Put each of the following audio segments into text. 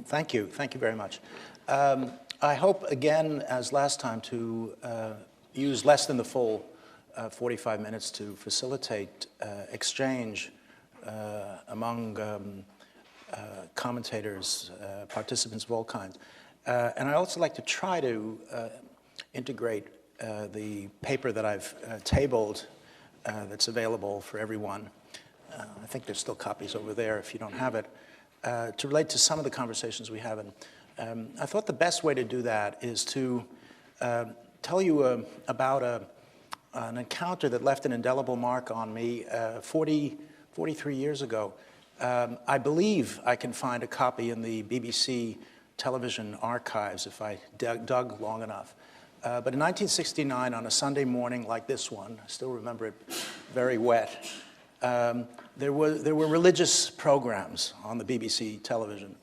Thank you very much. I hope, again, as last time, to use less than the full 45 minutes to facilitate exchange among commentators, participants of all kinds. And I also like to try to integrate the paper that I've tabled that's available for everyone. I think there's still copies over there if you don't have it, to relate to some of the conversations we have. And I thought the best way to do that is to tell you about an encounter that left an indelible mark on me 43 years ago. I believe I can find a copy in the BBC television archives if I dug long enough. But in 1969, on a Sunday morning like this one, I still remember it very wet, there were religious programs on the BBC television.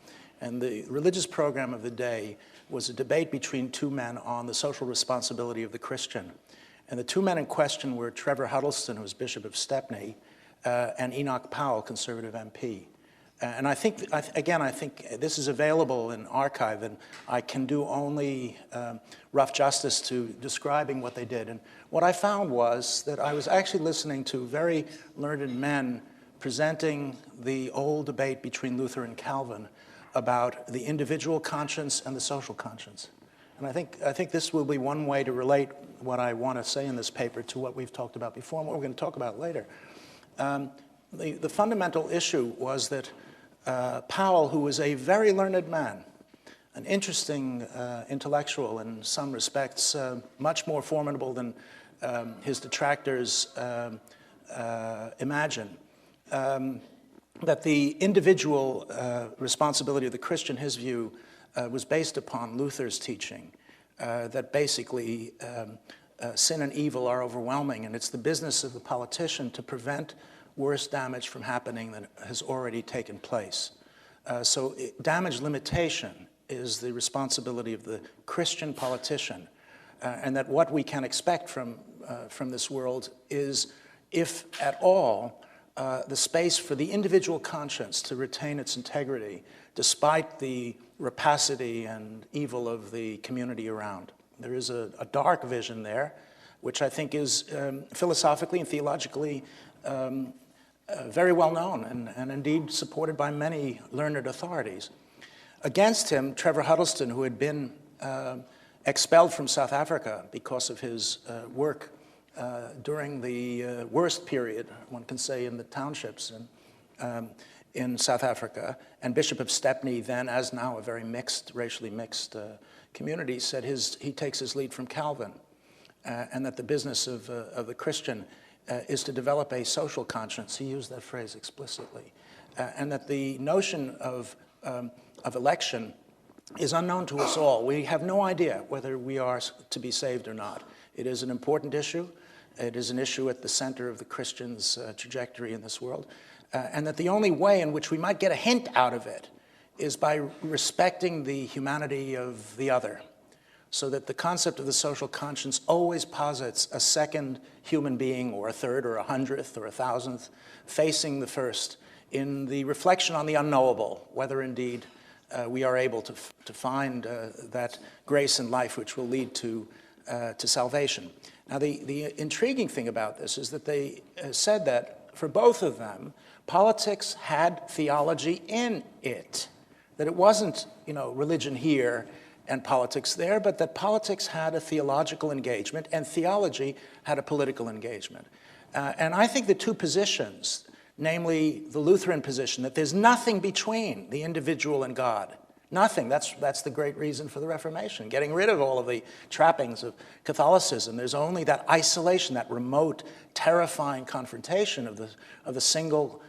And the religious program of the day was a debate between two men on the social responsibility of the Christian. And the two men in question were Trevor Huddleston, who was Bishop of Stepney, and Enoch Powell, Conservative MP. And I think this is available in archive, and I can do only rough justice to describing what they did. And what I found was that I was actually listening to very learned men presenting the old debate between Luther and Calvin about the individual conscience and the social conscience. And I think this will be one way to relate what I want to say in this paper to what we've talked about before and what we're going to talk about later. The fundamental issue was that Powell, who was a very learned man, an interesting intellectual in some respects, much more formidable than his detractors imagine, that the individual responsibility of the Christian, his view, was based upon Luther's teaching, that basically sin and evil are overwhelming, and it's the business of the politician to prevent worse damage from happening than has already taken place. So damage limitation is the responsibility of the Christian politician, and that what we can expect from this world is, if at all, the space for the individual conscience to retain its integrity despite the rapacity and evil of the community around. There is a dark vision there, which I think is philosophically and theologically very well known and indeed supported by many learned authorities. Against him, Trevor Huddleston, who had been expelled from South Africa because of his work during the worst period, one can say, in the townships in South Africa, and Bishop of Stepney, then as now a very mixed, racially mixed community, said he takes his lead from Calvin, and that the business of the Christian is to develop a social conscience. He used that phrase explicitly, and that the notion of election is unknown to us all. We have no idea whether we are to be saved or not. It is an important issue. It is an issue at the center of the Christian's trajectory in this world, and that the only way in which we might get a hint out of it is by respecting the humanity of the other, so that the concept of the social conscience always posits a second human being, or a third, or a hundredth, or a thousandth, facing the first in the reflection on the unknowable, whether indeed we are able to find that grace and life which will lead to salvation. Now, the intriguing thing about this is that they said that for both of them, politics had theology in it, that it wasn't, religion here and politics there, but that politics had a theological engagement and theology had a political engagement. And I think the two positions, namely the Lutheran position, that there's nothing between the individual and God, nothing. That's the great reason for the Reformation, getting rid of all of the trappings of Catholicism. There's only that isolation, that remote, terrifying confrontation of the single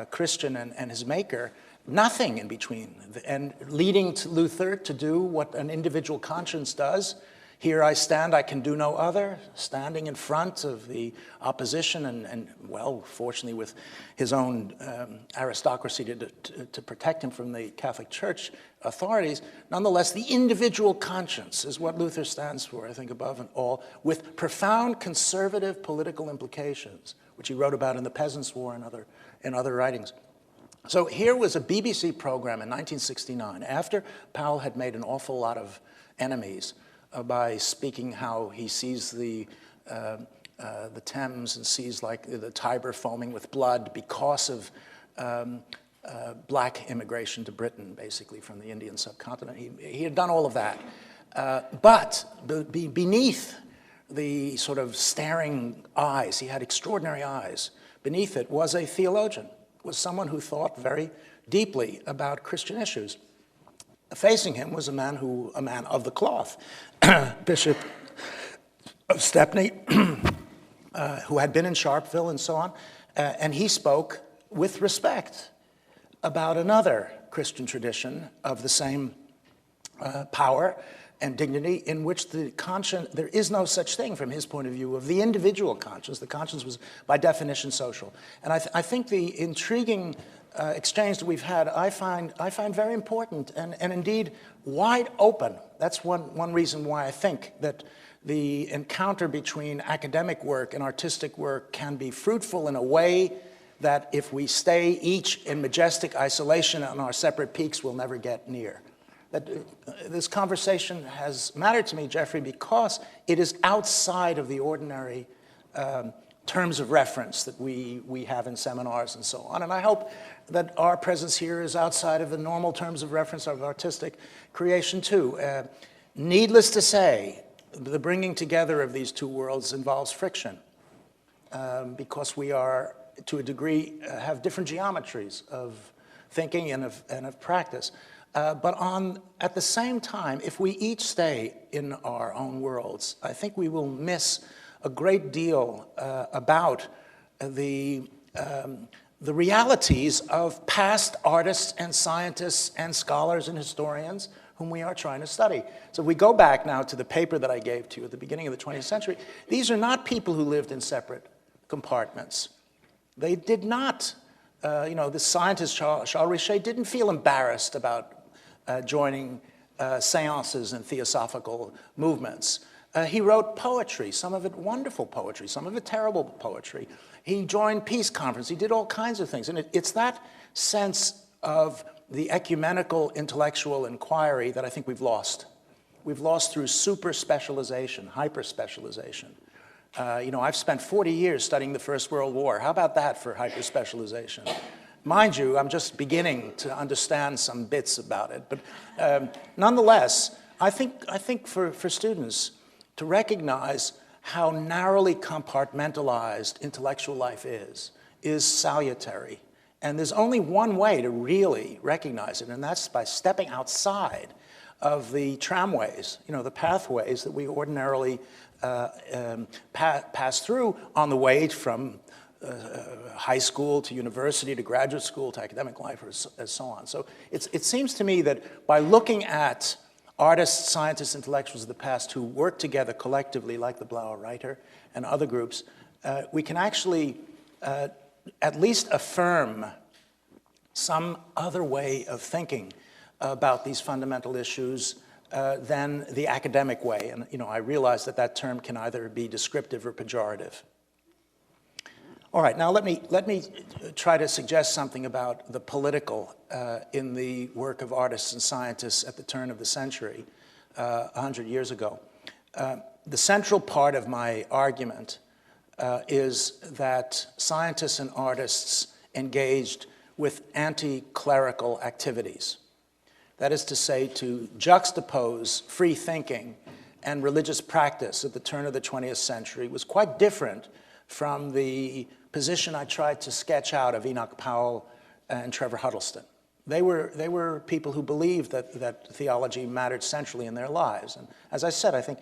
Christian and his maker, nothing in between, and leading to Luther to do what an individual conscience does. Here I stand, I can do no other, standing in front of the opposition and well, fortunately with his own aristocracy to protect him from the Catholic Church authorities. Nonetheless, the individual conscience is what Luther stands for, I think, above and all, with profound conservative political implications, which he wrote about in the Peasants' War and other writings. So here was a BBC program in 1969, after Powell had made an awful lot of enemies by speaking how he sees the Thames and sees like the Tiber foaming with blood because of black immigration to Britain, basically from the Indian subcontinent. He had done all of that. But beneath the sort of staring eyes, he had extraordinary eyes, beneath it was a theologian, was someone who thought very deeply about Christian issues. Facing him was a man of the cloth, Bishop of Stepney, who had been in Sharpeville and so on, and he spoke with respect about another Christian tradition of the same power and dignity, in which the conscience, there is no such thing from his point of view of the individual conscience. The conscience was by definition social. And I think the intriguing exchange that we've had, I find very important and indeed wide open. That's one reason why I think that the encounter between academic work and artistic work can be fruitful in a way that if we stay each in majestic isolation on our separate peaks, we'll never get near. That this conversation has mattered to me, Jeffrey, because it is outside of the ordinary terms of reference that we have in seminars and so on. And I hope that our presence here is outside of the normal terms of reference of artistic creation too. Needless to say, the bringing together of these two worlds involves friction because we are, to a degree, have different geometries of thinking and of practice. But at the same time, if we each stay in our own worlds, I think we will miss a great deal about the realities of past artists and scientists and scholars and historians whom we are trying to study. So if we go back now to the paper that I gave to you at the beginning of the 20th century, these are not people who lived in separate compartments. They did not, the scientist Charles Richet didn't feel embarrassed about joining seances and theosophical movements. He wrote poetry, some of it wonderful poetry, some of it terrible poetry. He joined peace conferences. He did all kinds of things. And it's that sense of the ecumenical intellectual inquiry that I think we've lost. We've lost through super specialization, hyper specialization. I've spent 40 years studying the First World War. How about that for hyper specialization? Mind you, I'm just beginning to understand some bits about it. But nonetheless, I think for students to recognize how narrowly compartmentalized intellectual life is salutary. And there's only one way to really recognize it, and that's by stepping outside of the tramways, the pathways that we ordinarily pass through on the way from high school to university to graduate school to academic life and so on. So it seems to me that by looking at artists, scientists, intellectuals of the past who work together collectively like the Blauer Reiter and other groups, we can actually at least affirm some other way of thinking about these fundamental issues than the academic way. And I realize that term can either be descriptive or pejorative. All right, now let me try to suggest something about the political in the work of artists and scientists at the turn of the century, 100 years ago. The central part of my argument is that scientists and artists engaged with anti-clerical activities. That is to say, to juxtapose free thinking and religious practice at the turn of the 20th century was quite different from the position I tried to sketch out of Enoch Powell and Trevor Huddleston. They were people who believed that theology mattered centrally in their lives. And as I said, I think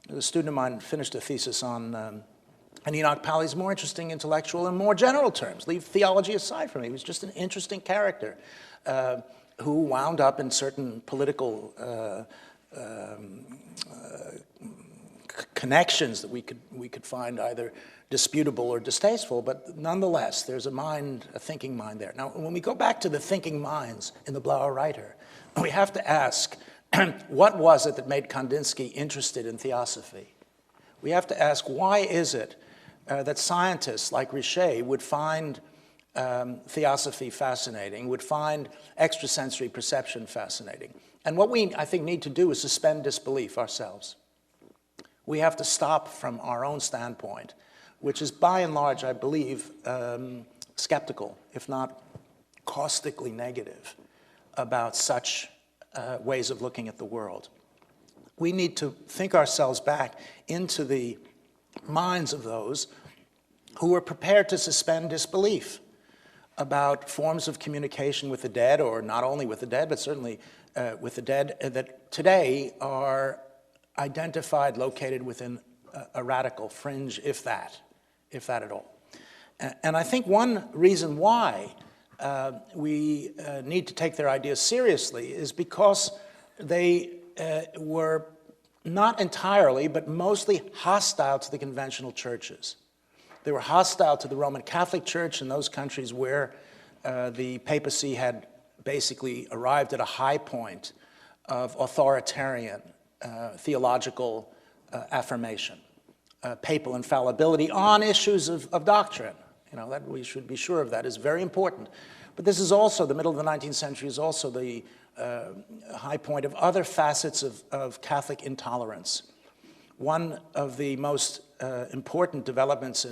a student of mine finished a thesis on Enoch Powell. He's more interesting intellectual in more general terms. Leave theology aside from him. He was just an interesting character who wound up in certain political connections that we could find either disputable or distasteful, but nonetheless, there's a thinking mind there. Now, when we go back to the thinking minds in the Blauer Reiter, we have to ask, what was it that made Kandinsky interested in theosophy? We have to ask, why is it that scientists like Richet would find theosophy fascinating, would find extrasensory perception fascinating. And what we, I think, need to do is suspend disbelief ourselves. We have to stop from our own standpoint, which is by and large, I believe, skeptical, if not caustically negative, about such ways of looking at the world. We need to think ourselves back into the minds of those who were prepared to suspend disbelief about forms of communication with the dead, or not only with the dead, but certainly with the dead, that today are identified, located within a radical fringe, if that at all. And I think one reason why we need to take their ideas seriously is because they were not entirely, but mostly hostile to the conventional churches. They were hostile to the Roman Catholic Church in those countries where the papacy had basically arrived at a high point of authoritarian theological affirmation, papal infallibility on issues of doctrine. You know, that we should be sure of that is very important. But this is also, the middle of the 19th century is also the high point of other facets of Catholic intolerance. One of the most important developments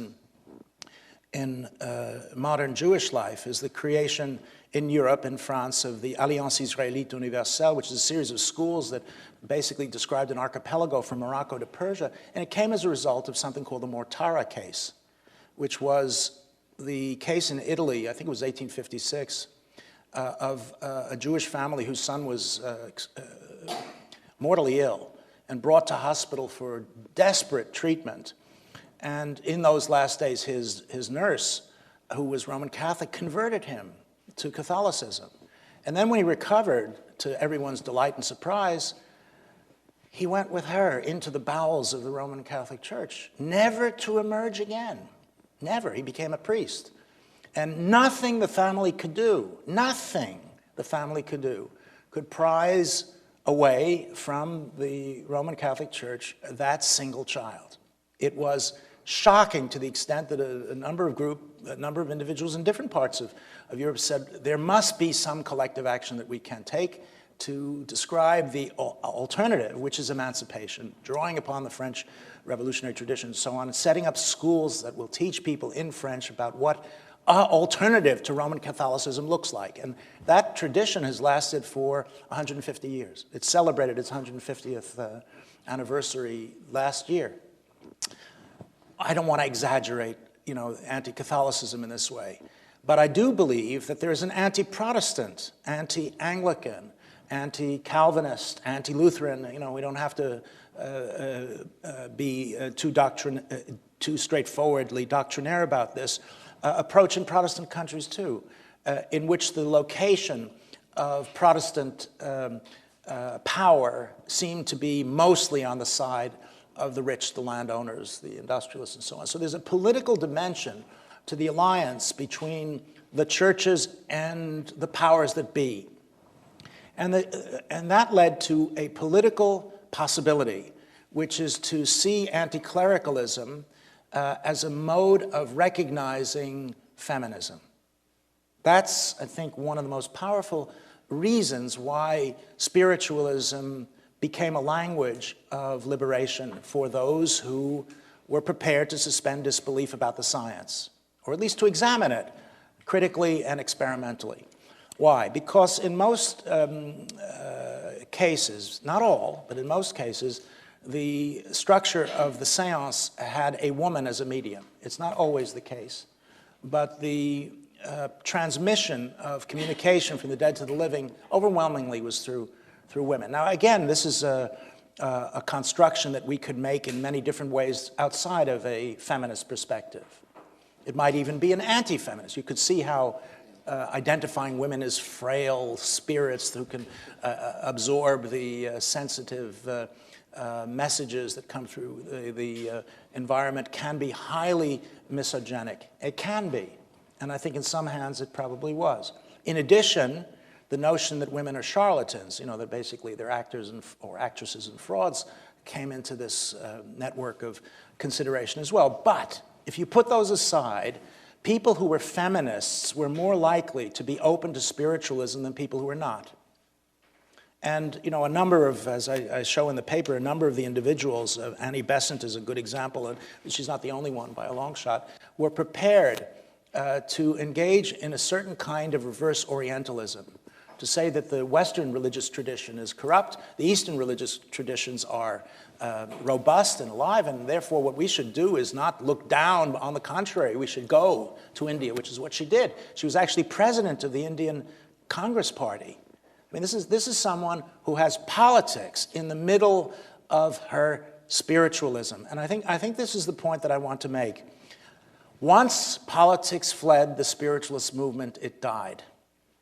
in modern Jewish life is the creation in Europe, in France, of the Alliance Israélite Universelle, which is a series of schools that basically described an archipelago from Morocco to Persia. And it came as a result of something called the Mortara case, which was the case in Italy, I think it was 1856, of a Jewish family whose son was mortally ill and brought to hospital for desperate treatment. And in those last days, his nurse, who was Roman Catholic, converted him to Catholicism. And then when he recovered, to everyone's delight and surprise, he went with her into the bowels of the Roman Catholic Church, never to emerge again. Never. He became a priest. And nothing the family could do, could prize away from the Roman Catholic Church that single child. It was shocking to the extent that a number of individuals in different parts of Europe said there must be some collective action that we can take to describe the alternative, which is emancipation, drawing upon the French revolutionary tradition and so on, and setting up schools that will teach people in French about what an alternative to Roman Catholicism looks like. And that tradition has lasted for 150 years. It celebrated its 150th anniversary last year. I don't want to exaggerate, anti-Catholicism in this way, but I do believe that there is an anti-Protestant, anti-Anglican, anti-Calvinist, anti-Lutheran. We don't have to be too straightforwardly doctrinaire about this approach in Protestant countries too, in which the location of Protestant power seemed to be mostly on the side of the rich, the landowners, the industrialists, and so on. So there's a political dimension to the alliance between the churches and the powers that be. And that led to a political possibility, which is to see anti-clericalism as a mode of recognizing feminism. That's, I think, one of the most powerful reasons why spiritualism became a language of liberation for those who were prepared to suspend disbelief about the science, or at least to examine it critically and experimentally. Why? Because in most cases, not all, but in most cases, the structure of the seance had a woman as a medium. It's not always the case, but the transmission of communication from the dead to the living overwhelmingly was through women. Now, again, this is a construction that we could make in many different ways outside of a feminist perspective. It might even be an anti-feminist. You could see how identifying women as frail spirits who can absorb the sensitive messages that come through the environment can be highly misogynic. It can be. And I think in some hands it probably was. In addition, the notion that women are charlatans, that basically they're actors or actresses and frauds, came into this network of consideration as well. But if you put those aside, People who were feminists were more likely to be open to spiritualism than people who were not. And, you know, a number of, as I show in the paper, a number of the individuals, Annie Besant is a good example, and she's not the only one by a long shot, were prepared to engage in a certain kind of reverse Orientalism, to say that the Western religious tradition is corrupt, the Eastern religious traditions are robust and alive, and therefore what we should do is not look down. On the contrary, we should go to India, which is what she did. She was actually president of the Indian Congress Party. I mean, this is someone who has politics in the middle of her spiritualism. And I think this is the point that I want to make. Once politics fled the spiritualist movement, it died.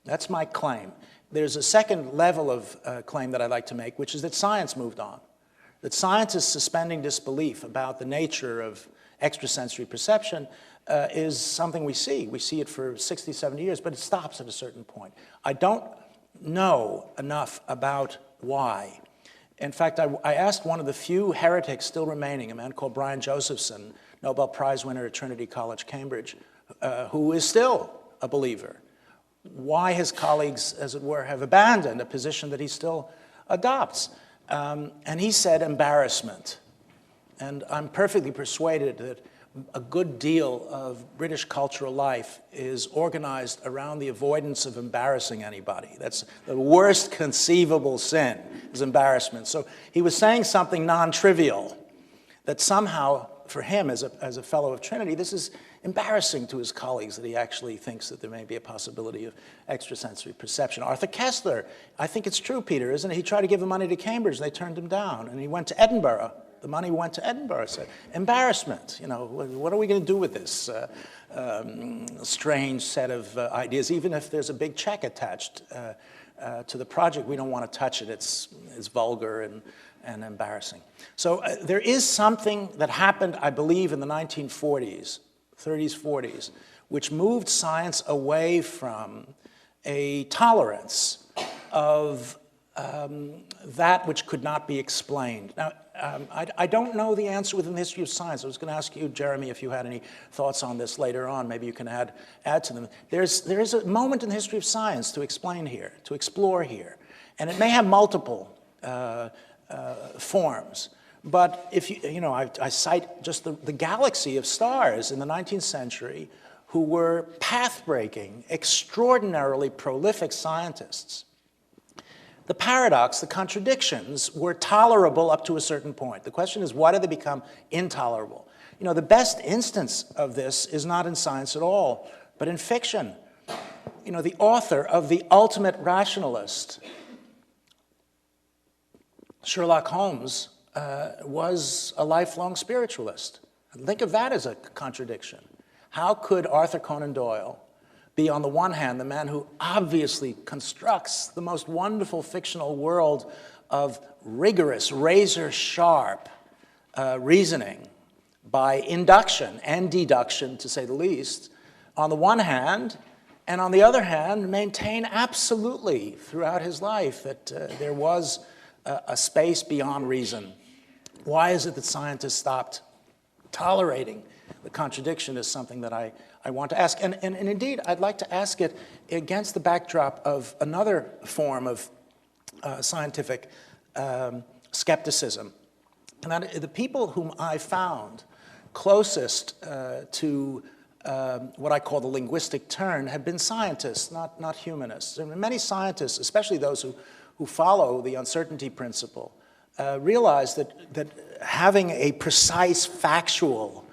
That's my claim. There's a second level of claim that I'd like to make, which is that science moved on. That science is suspending disbelief about the nature of extrasensory perception is something we see. We see it for 60, 70 years, but it stops at a certain point. I don't know enough about why. In fact, I asked one of the few heretics still remaining, a man called Brian Josephson, Nobel Prize winner at Trinity College, Cambridge, who is still a believer, why his colleagues, as it were, have abandoned a position that he still adopts. And he said embarrassment. And I'm perfectly persuaded that a good deal of British cultural life is organized around the avoidance of embarrassing anybody. That's the worst conceivable sin, is embarrassment. So he was saying something non-trivial that somehow, for him as a fellow of Trinity, this is embarrassing to his colleagues that he actually thinks that there may be a possibility of extrasensory perception. Arthur Koestler, I think it's true, Peter, isn't it? He tried to give the money to Cambridge, and they turned him down, and he went to Edinburgh. The money went to Edinburgh. So embarrassment. You know, what are we going to do with this strange set of ideas? Even if there's a big check attached to the project, we don't want to touch it. It's vulgar and embarrassing. So there is something that happened, I believe, in the 1940s, 30s, 40s, which moved science away from a tolerance of that which could not be explained. Now, I don't know the answer within the history of science. I was going to ask you, Jeremy, if you had any thoughts on this later on. Maybe you can add to them. There is a moment in the history of science to explain here, to explore here. And it may have multiple forms. But if you know, I cite just the galaxy of stars in the 19th century who were path-breaking, extraordinarily prolific scientists. The paradox, the contradictions, were tolerable up to a certain point. The question is, why do they become intolerable? You know, the best instance of this is not in science at all, but in fiction. You know, the author of The Ultimate Rationalist, Sherlock Holmes, was a lifelong spiritualist. Think of that as a contradiction. How could Arthur Conan Doyle be, on the one hand, the man who obviously constructs the most wonderful fictional world of rigorous, razor-sharp reasoning by induction and deduction, to say the least, on the one hand, and on the other hand, maintain absolutely throughout his life that there was a space beyond reason? Why is it that scientists stopped tolerating the contradiction is something that I want to ask. And indeed, I'd like to ask it against the backdrop of another form of scientific skepticism. And that the people whom I found closest to what I call the linguistic turn have been scientists, not humanists. And many scientists, especially those who follow the uncertainty principle, realize that having a precise factual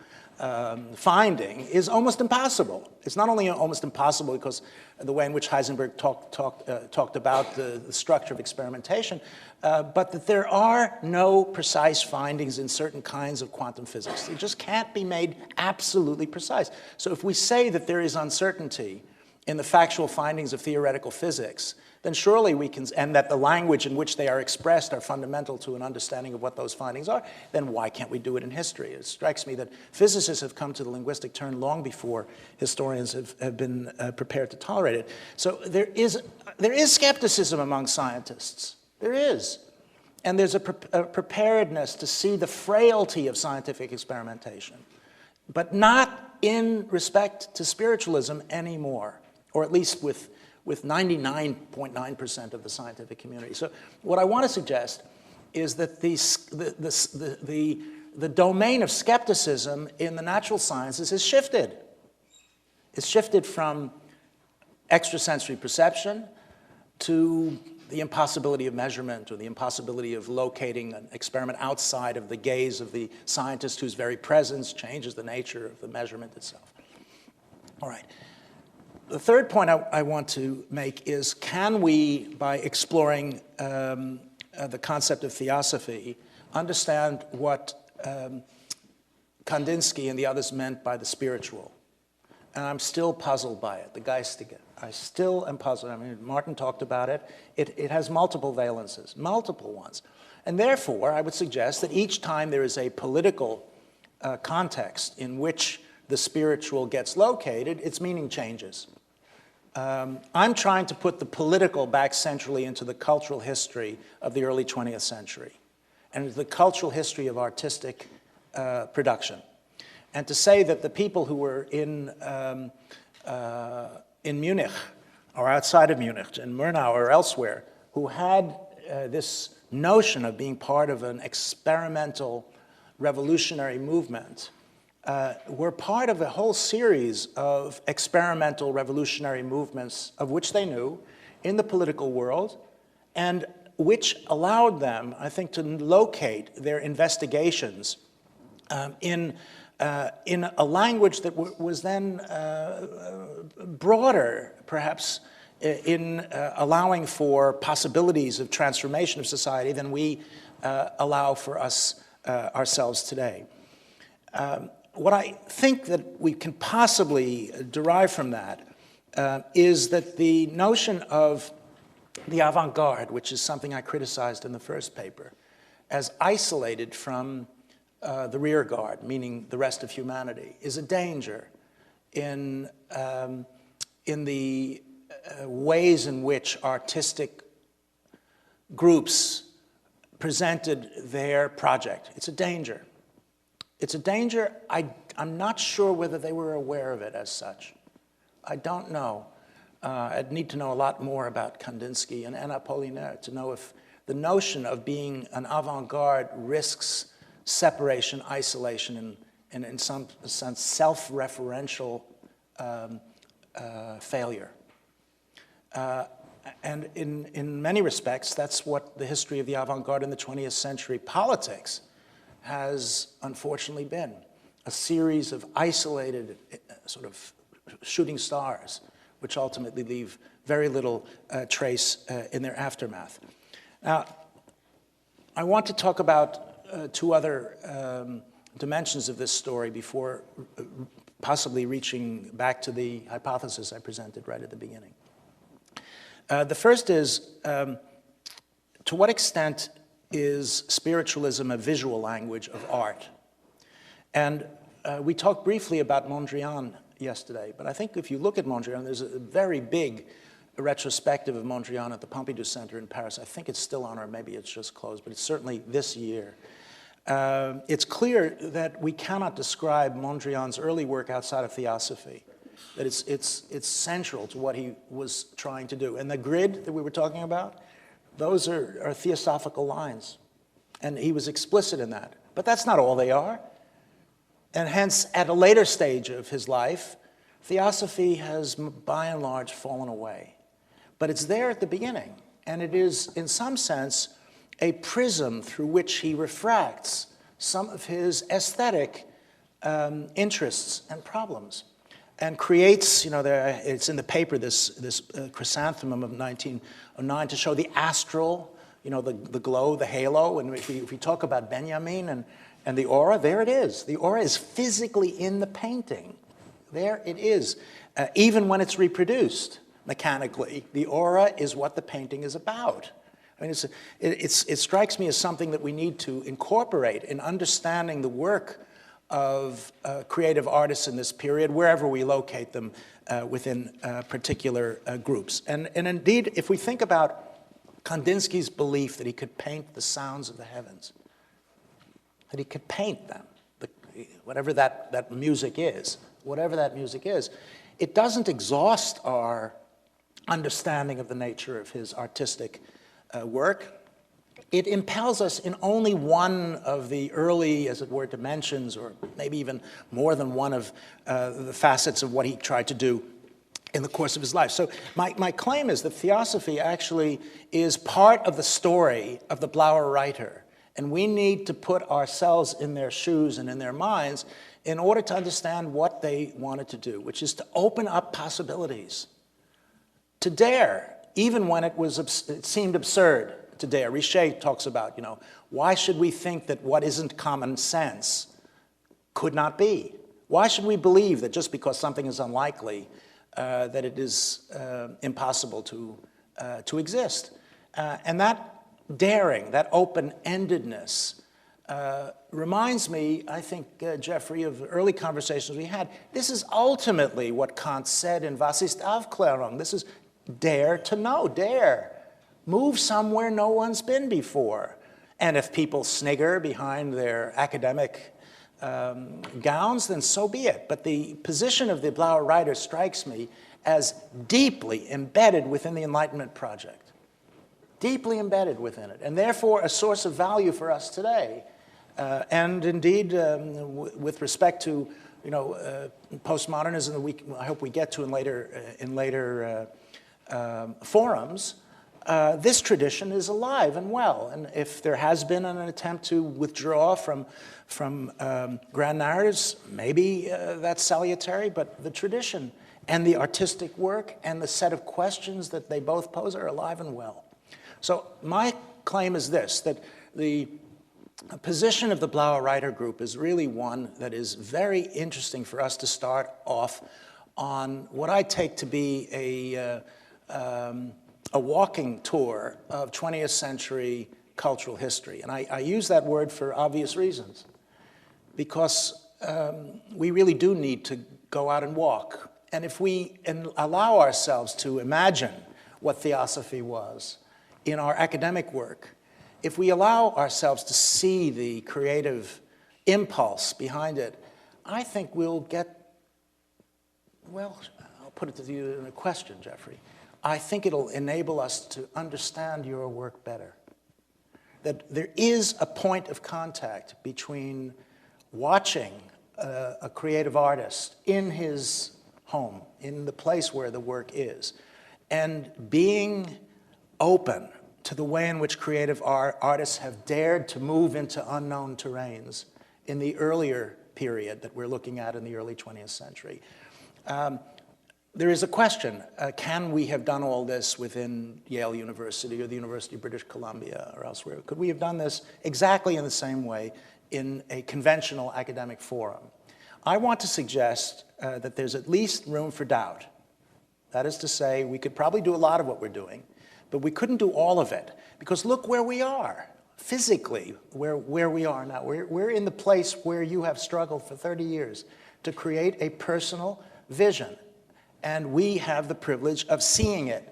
finding is almost impossible. It's not only almost impossible because of the way in which Heisenberg talked about the structure of experimentation, but that there are no precise findings in certain kinds of quantum physics. They just can't be made absolutely precise. So if we say that there is uncertainty in the factual findings of theoretical physics, then surely we can, and that the language in which they are expressed are fundamental to an understanding of what those findings are, then why can't we do it in history? It strikes me that physicists have come to the linguistic turn long before historians have been prepared to tolerate it. So there is skepticism among scientists. There is. And there's a preparedness to see the frailty of scientific experimentation but not in respect to spiritualism anymore, or at least with 99.9% of the scientific community. So what I want to suggest is that the domain of skepticism in the natural sciences has shifted. It's shifted from extrasensory perception to the impossibility of measurement, or the impossibility of locating an experiment outside of the gaze of the scientist whose very presence changes the nature of the measurement itself. All right. The third point I want to make is, can we, by exploring the concept of theosophy, understand what Kandinsky and the others meant by the spiritual? And I'm still puzzled by it, the Geistige. I still am puzzled. I mean, Martin talked about it. It has multiple valences, multiple ones. And therefore, I would suggest that each time there is a political context in which the spiritual gets located, its meaning changes. I'm trying to put the political back centrally into the cultural history of the early 20th century and the cultural history of artistic production. And to say that the people who were in Munich or outside of Munich, in Murnau or elsewhere, who had this notion of being part of an experimental revolutionary movement, were part of a whole series of experimental revolutionary movements of which they knew in the political world, and which allowed them, I think, to locate their investigations in a language that was then broader, perhaps, in allowing for possibilities of transformation of society than we allow for us ourselves today. What I think that we can possibly derive from that is that the notion of the avant-garde, which is something I criticized in the first paper, as isolated from the rear guard, meaning the rest of humanity, is a danger in the ways in which artistic groups presented their project. It's a danger. It's a danger. I'm not sure whether they were aware of it as such. I don't know. I'd need to know a lot more about Kandinsky and Apollinaire to know if the notion of being an avant-garde risks separation, isolation, and in some sense self-referential failure. And in many respects, that's what the history of the avant-garde in the 20th century politics has unfortunately been. A series of isolated sort of shooting stars, which ultimately leave very little trace in their aftermath. Now, I want to talk about two other dimensions of this story before possibly reaching back to the hypothesis I presented right at the beginning. The first is, to what extent is spiritualism a visual language of art? And we talked briefly about Mondrian yesterday, but I think if you look at Mondrian, there's a very big retrospective of Mondrian at the Pompidou Center in Paris. I think it's still on, or maybe it's just closed, but it's certainly this year. It's clear that we cannot describe Mondrian's early work outside of theosophy, that it's central to what he was trying to do. And the grid that we were talking about, those are theosophical lines, and he was explicit in that. But that's not all they are. And hence, at a later stage of his life, theosophy has, by and large, fallen away. But it's there at the beginning, and it is, in some sense, a prism through which he refracts some of his aesthetic interests and problems, and creates, it's in the paper, this chrysanthemum of 1909 to show the astral, the glow, the halo. And if we talk about Benjamin and the aura, there it is. The aura is physically in the painting. There it is. Even when it's reproduced mechanically, the aura is what the painting is about. I mean, it strikes me as something that we need to incorporate in understanding the work of creative artists in this period, wherever we locate them within particular groups. And indeed, if we think about Kandinsky's belief that he could paint the sounds of the heavens, that he could paint them, whatever that music is, it doesn't exhaust our understanding of the nature of his artistic work. It impels us in only one of the early, as it were, dimensions, or maybe even more than one of the facets of what he tried to do in the course of his life. So my claim is that theosophy actually is part of the story of the Blauer writer, and we need to put ourselves in their shoes and in their minds in order to understand what they wanted to do, which is to open up possibilities, to dare, even when it seemed absurd to dare. Richer talks about, why should we think that what isn't common sense could not be? Why should we believe that just because something is unlikely, that it is impossible to exist? And that daring, that open-endedness, reminds me, I think, Jeffrey, of early conversations we had. This is ultimately what Kant said in Was ist Aufklärung? This is dare to know, dare. Move somewhere no one's been before. And if people snigger behind their academic gowns, then so be it. But the position of the Blauer writer strikes me as deeply embedded within the Enlightenment project. Deeply embedded within it, and therefore a source of value for us today. And indeed, with respect to postmodernism, that I hope we get to in later forums, this tradition is alive and well. And if there has been an attempt to withdraw from grand narratives, maybe that's salutary, but the tradition and the artistic work and the set of questions that they both pose are alive and well. So my claim is this, that the position of the Blauer writer group is really one that is very interesting for us to start off on what I take to be a walking tour of 20th century cultural history. And I use that word for obvious reasons, because we really do need to go out and walk. And if we allow ourselves to imagine what theosophy was in our academic work, if we allow ourselves to see the creative impulse behind it, I think we'll get, well, I'll put it to you in a question, Jeffrey. I think it'll enable us to understand your work better. That there is a point of contact between watching a creative artist in his home, in the place where the work is, and being open to the way in which creative artists have dared to move into unknown terrains in the earlier period that we're looking at in the early 20th century. There is a question, can we have done all this within Yale University or the University of British Columbia or elsewhere? Could we have done this exactly in the same way in a conventional academic forum? I want to suggest that there's at least room for doubt. That is to say, we could probably do a lot of what we're doing, but we couldn't do all of it, because look where we are, physically, where we are now. We're in the place where you have struggled for 30 years to create a personal vision, and we have the privilege of seeing it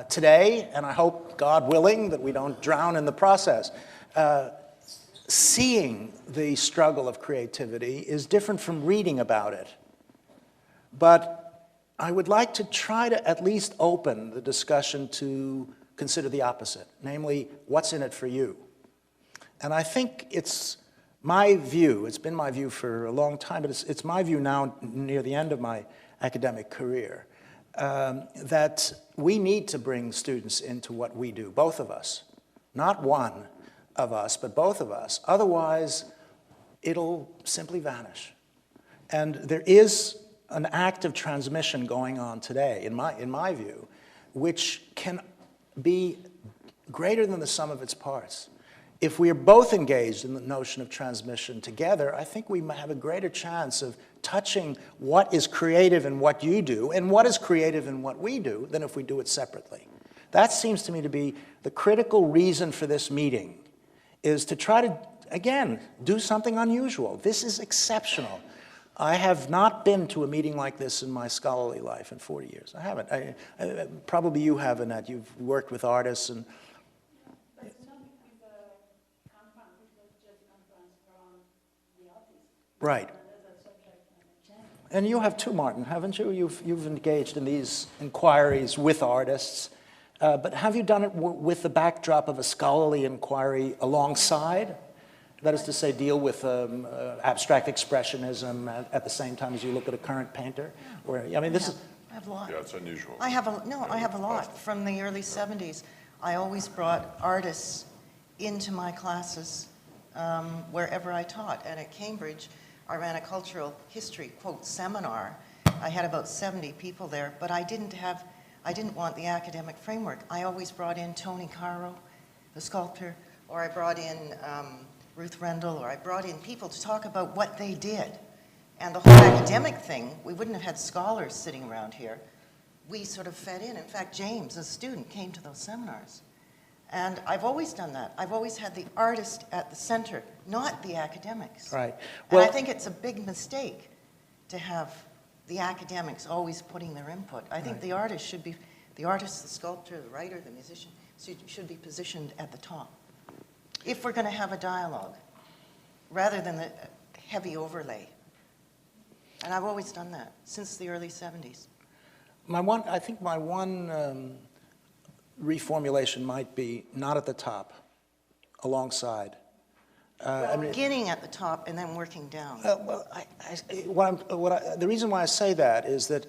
today, and I hope, God willing, that we don't drown in the process. Seeing the struggle of creativity is different from reading about it, but I would like to try to at least open the discussion to consider the opposite, namely, what's in it for you? And I think it's my view, it's been my view for a long time, but it's my view now near the end of my academic career, that we need to bring students into what we do, both of us, not one of us, but both of us. Otherwise, it'll simply vanish. And there is an act of transmission going on today, in my view, which can be greater than the sum of its parts. If we are both engaged in the notion of transmission together, I think we might have a greater chance of touching what is creative in what you do and what is creative in what we do than if we do it separately. That seems to me to be the critical reason for this meeting, is to try to, again, do something unusual. This is exceptional. I have not been to a meeting like this in my scholarly life in 40 years. I haven't. Probably you have, Annette. You've worked with artists and... Right. And you have too, Martin, haven't you? You've engaged in these inquiries with artists, but have you done it with the backdrop of a scholarly inquiry alongside? That is to say, deal with abstract expressionism at the same time as you look at a current painter? Where, I mean, this is... I have a lot. Yeah, it's unusual. I have a lot. From the early 70s, I always brought artists into my classes wherever I taught. And at Cambridge, I ran a cultural history, quote, seminar. I had about 70 people there, but I didn't want the academic framework. I always brought in Tony Caro, the sculptor, or I brought in Ruth Rendell, or I brought in people to talk about what they did. And the whole academic thing, we wouldn't have had scholars sitting around here. We sort of fed in. In fact, James, as a student, came to those seminars. And I've always done that. I've always had the artist at the center, not the academics. Right. Well, Well, and I think it's a big mistake to have the academics always putting their input. I think the artist should be, the artist, the sculptor, the writer, the musician, should be positioned at the top. If we're going to have a dialogue, rather than the heavy overlay. And I've always done that since the early 70s. I think my one reformulation might be not at the top, alongside. Beginning at the top and then working down. The reason why I say that is that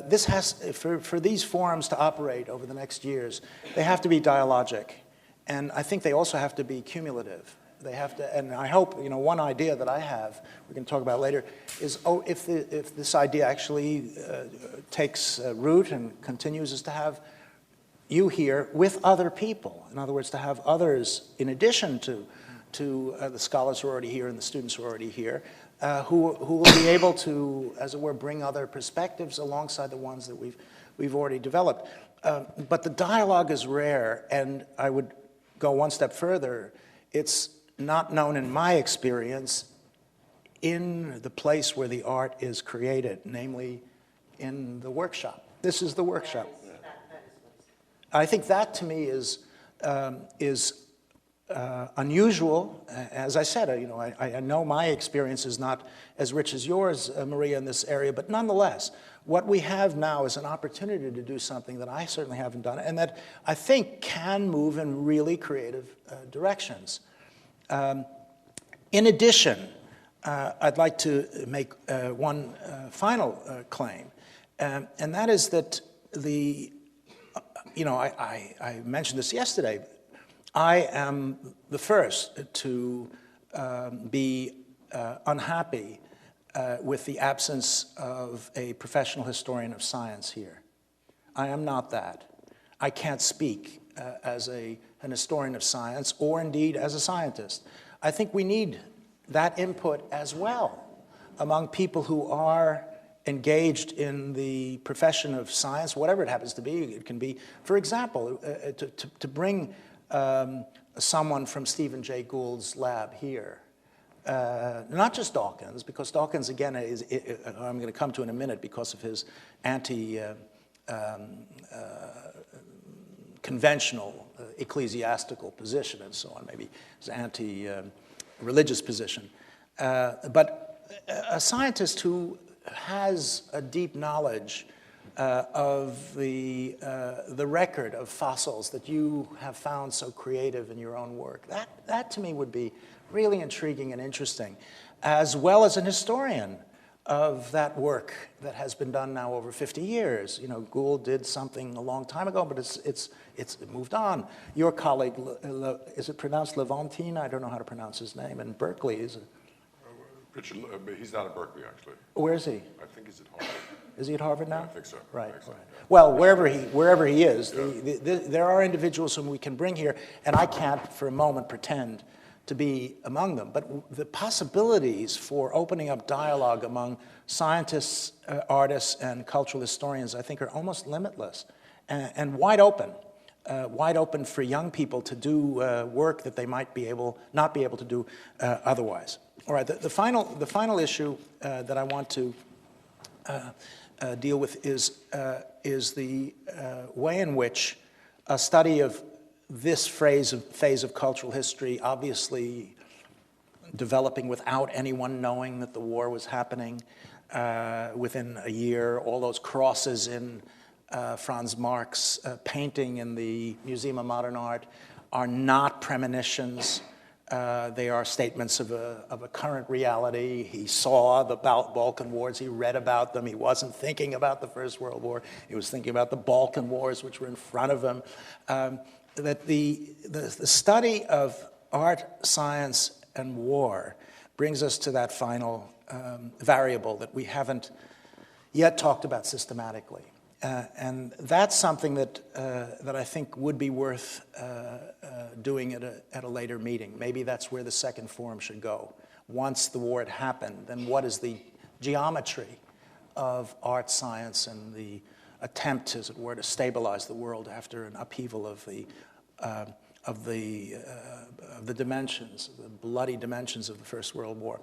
this has, for these forums to operate over the next years, they have to be dialogic. And I think they also have to be cumulative. They have to, and I hope, one idea that I have, we can talk about later, is if this idea actually takes root and continues, is to have you here with other people. In other words, to have others in addition to the scholars who are already here and the students who are already here, who will be able to, as it were, bring other perspectives alongside the ones that we've already developed. But the dialogue is rare, and I would go one step further. It's not known in my experience in the place where the art is created, namely in the workshop. This is the workshop. I think that to me is unusual. As I said, I know my experience is not as rich as yours, Maria, in this area, but nonetheless, what we have now is an opportunity to do something that I certainly haven't done, and that I think can move in really creative directions. In addition, I'd like to make one final claim, and that is that I mentioned this yesterday. I am the first to be unhappy with the absence of a professional historian of science here. I am not that. I can't speak as an historian of science or indeed as a scientist. I think we need that input as well among people who are engaged in the profession of science, whatever it happens to be. It can be, for example, to bring someone from Stephen Jay Gould's lab here. Not just Dawkins, because Dawkins, again, I'm going to come to in a minute because of his conventional ecclesiastical position and so on, maybe his anti-religious position. But a scientist who has a deep knowledge of the record of fossils that you have found so creative in your own work. That to me would be really intriguing and interesting, as well as an historian of that work that has been done now over 50 years. Gould did something a long time ago, but it's moved on. Your colleague, is it pronounced Levantine? I don't know how to pronounce his name. In Berkeley, is it? Richard, he's not at Berkeley, actually. Where is he? I think he's at Harvard. Is he at Harvard now? Yeah, I think so. Right. I think so. Well, wherever he is, Yeah. there are individuals whom we can bring here, and I can't for a moment pretend to be among them. But the possibilities for opening up dialogue among scientists, artists, and cultural historians, I think, are almost limitless and wide open for young people to do work that they might not be able to do otherwise. All right. The final issue that I want to deal with is the way in which a study of this phase of cultural history, obviously developing without anyone knowing that the war was happening within a year. All those crosses in Franz Marc's painting in the Museum of Modern Art are not premonitions. They are statements of a current reality. He saw the Balkan Wars. He read about them. He wasn't thinking about the First World War. He was thinking about the Balkan Wars, which were in front of him. That the study of art, science, and war brings us to that final variable that we haven't yet talked about systematically. And that's something that I think would be worth doing at a later meeting. Maybe that's where the second forum should go. Once the war had happened, then what is the geometry of art, science, and the attempt, as it were, to stabilize the world after an upheaval of the dimensions, the bloody dimensions of the First World War.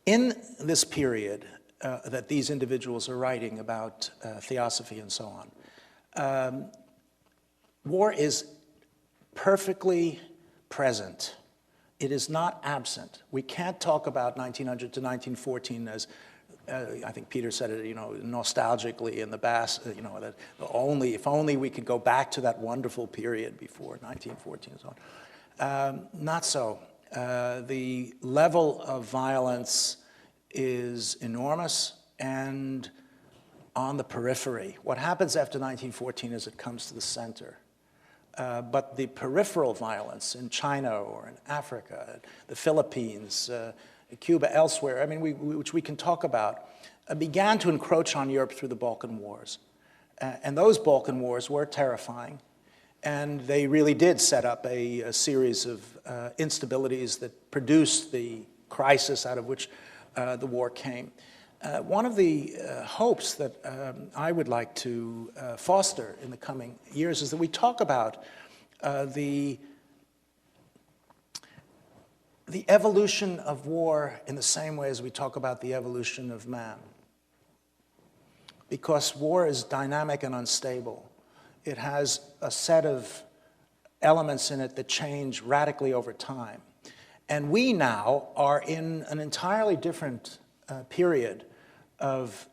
In this period that these individuals are writing about theosophy and so on, war is perfectly present. It is not absent. We can't talk about 1900 to 1914 as I think Peter said it, nostalgically in the bass, that if only we could go back to that wonderful period before 1914 and so on. Not so. The level of violence is enormous and on the periphery. What happens after 1914 is it comes to the center. But the peripheral violence in China or in Africa, the Philippines, Cuba, elsewhere, which we can talk about, began to encroach on Europe through the Balkan Wars. And those Balkan Wars were terrifying, and they really did set up a series of instabilities that produced the crisis out of which the war came. One of the hopes that I would like to foster in the coming years is that we talk about the evolution of war in the same way as we talk about the evolution of man. Because war is dynamic and unstable. It has a set of elements in it that change radically over time. And we now are in an entirely different period of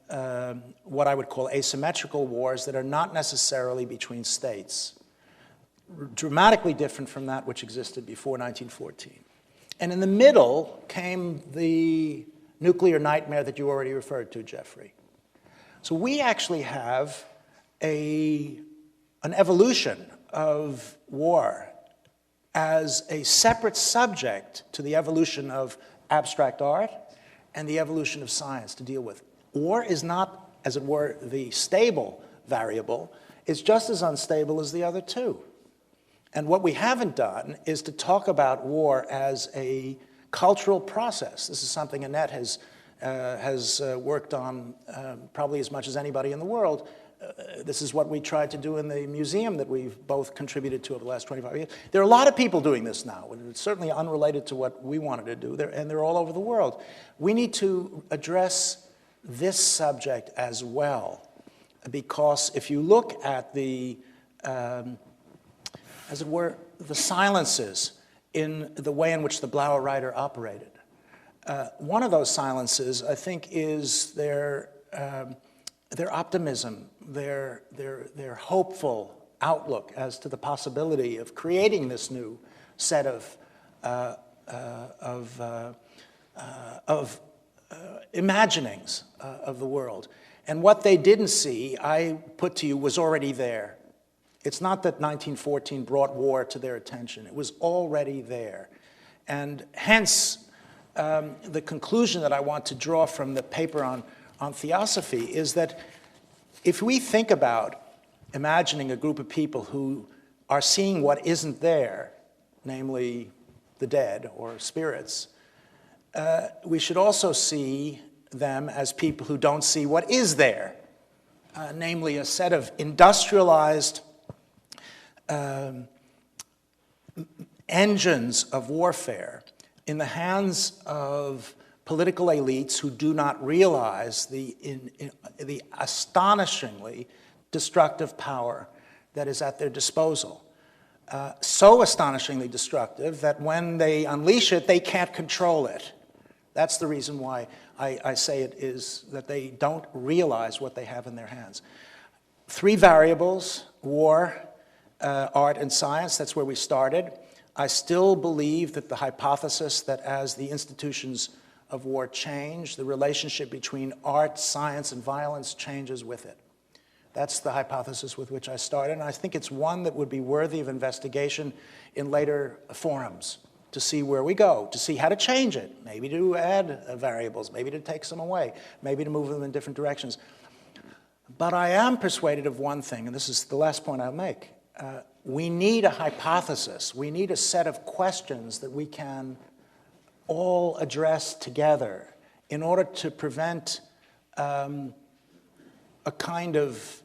what I would call asymmetrical wars that are not necessarily between states, dramatically different from that which existed before 1914. And in the middle came the nuclear nightmare that you already referred to, Jeffrey. So we actually have an evolution of war as a separate subject to the evolution of abstract art and the evolution of science to deal with. War is not, as it were, the stable variable. It's just as unstable as the other two. And what we haven't done is to talk about war as a cultural process. This is something Annette has worked on probably as much as anybody in the world. This is what we tried to do in the museum that we've both contributed to over the last 25 years. There are a lot of people doing this now. It's certainly unrelated to what we wanted to do, and they're all over the world. We need to address this subject as well, because if you look at the as it were, the silences in the way in which the Blauer Reiter operated. One of those silences, I think, is their optimism, their hopeful outlook as to the possibility of creating this new set of imaginings of the world. And what they didn't see, I put to you, was already there. It's not that 1914 brought war to their attention. It was already there. And hence, the conclusion that I want to draw from the paper on theosophy is that if we think about imagining a group of people who are seeing what isn't there, namely the dead or spirits, we should also see them as people who don't see what is there, namely a set of industrialized engines of warfare in the hands of political elites who do not realize the astonishingly destructive power that is at their disposal. so astonishingly destructive that when they unleash it, they can't control it. That's the reason why I say it is that they don't realize what they have in their hands. 3 variables: war, art, and science. That's where we started. I still believe that the hypothesis that as the institutions of war change, the relationship between art, science, and violence changes with it. That's the hypothesis with which I started, and I think it's one that would be worthy of investigation in later forums to see where we go, to see how to change it, maybe to add variables, maybe to take some away, maybe to move them in different directions. But I am persuaded of one thing, and this is the last point I'll make. We need a hypothesis. We need a set of questions that we can all address together in order to prevent a kind of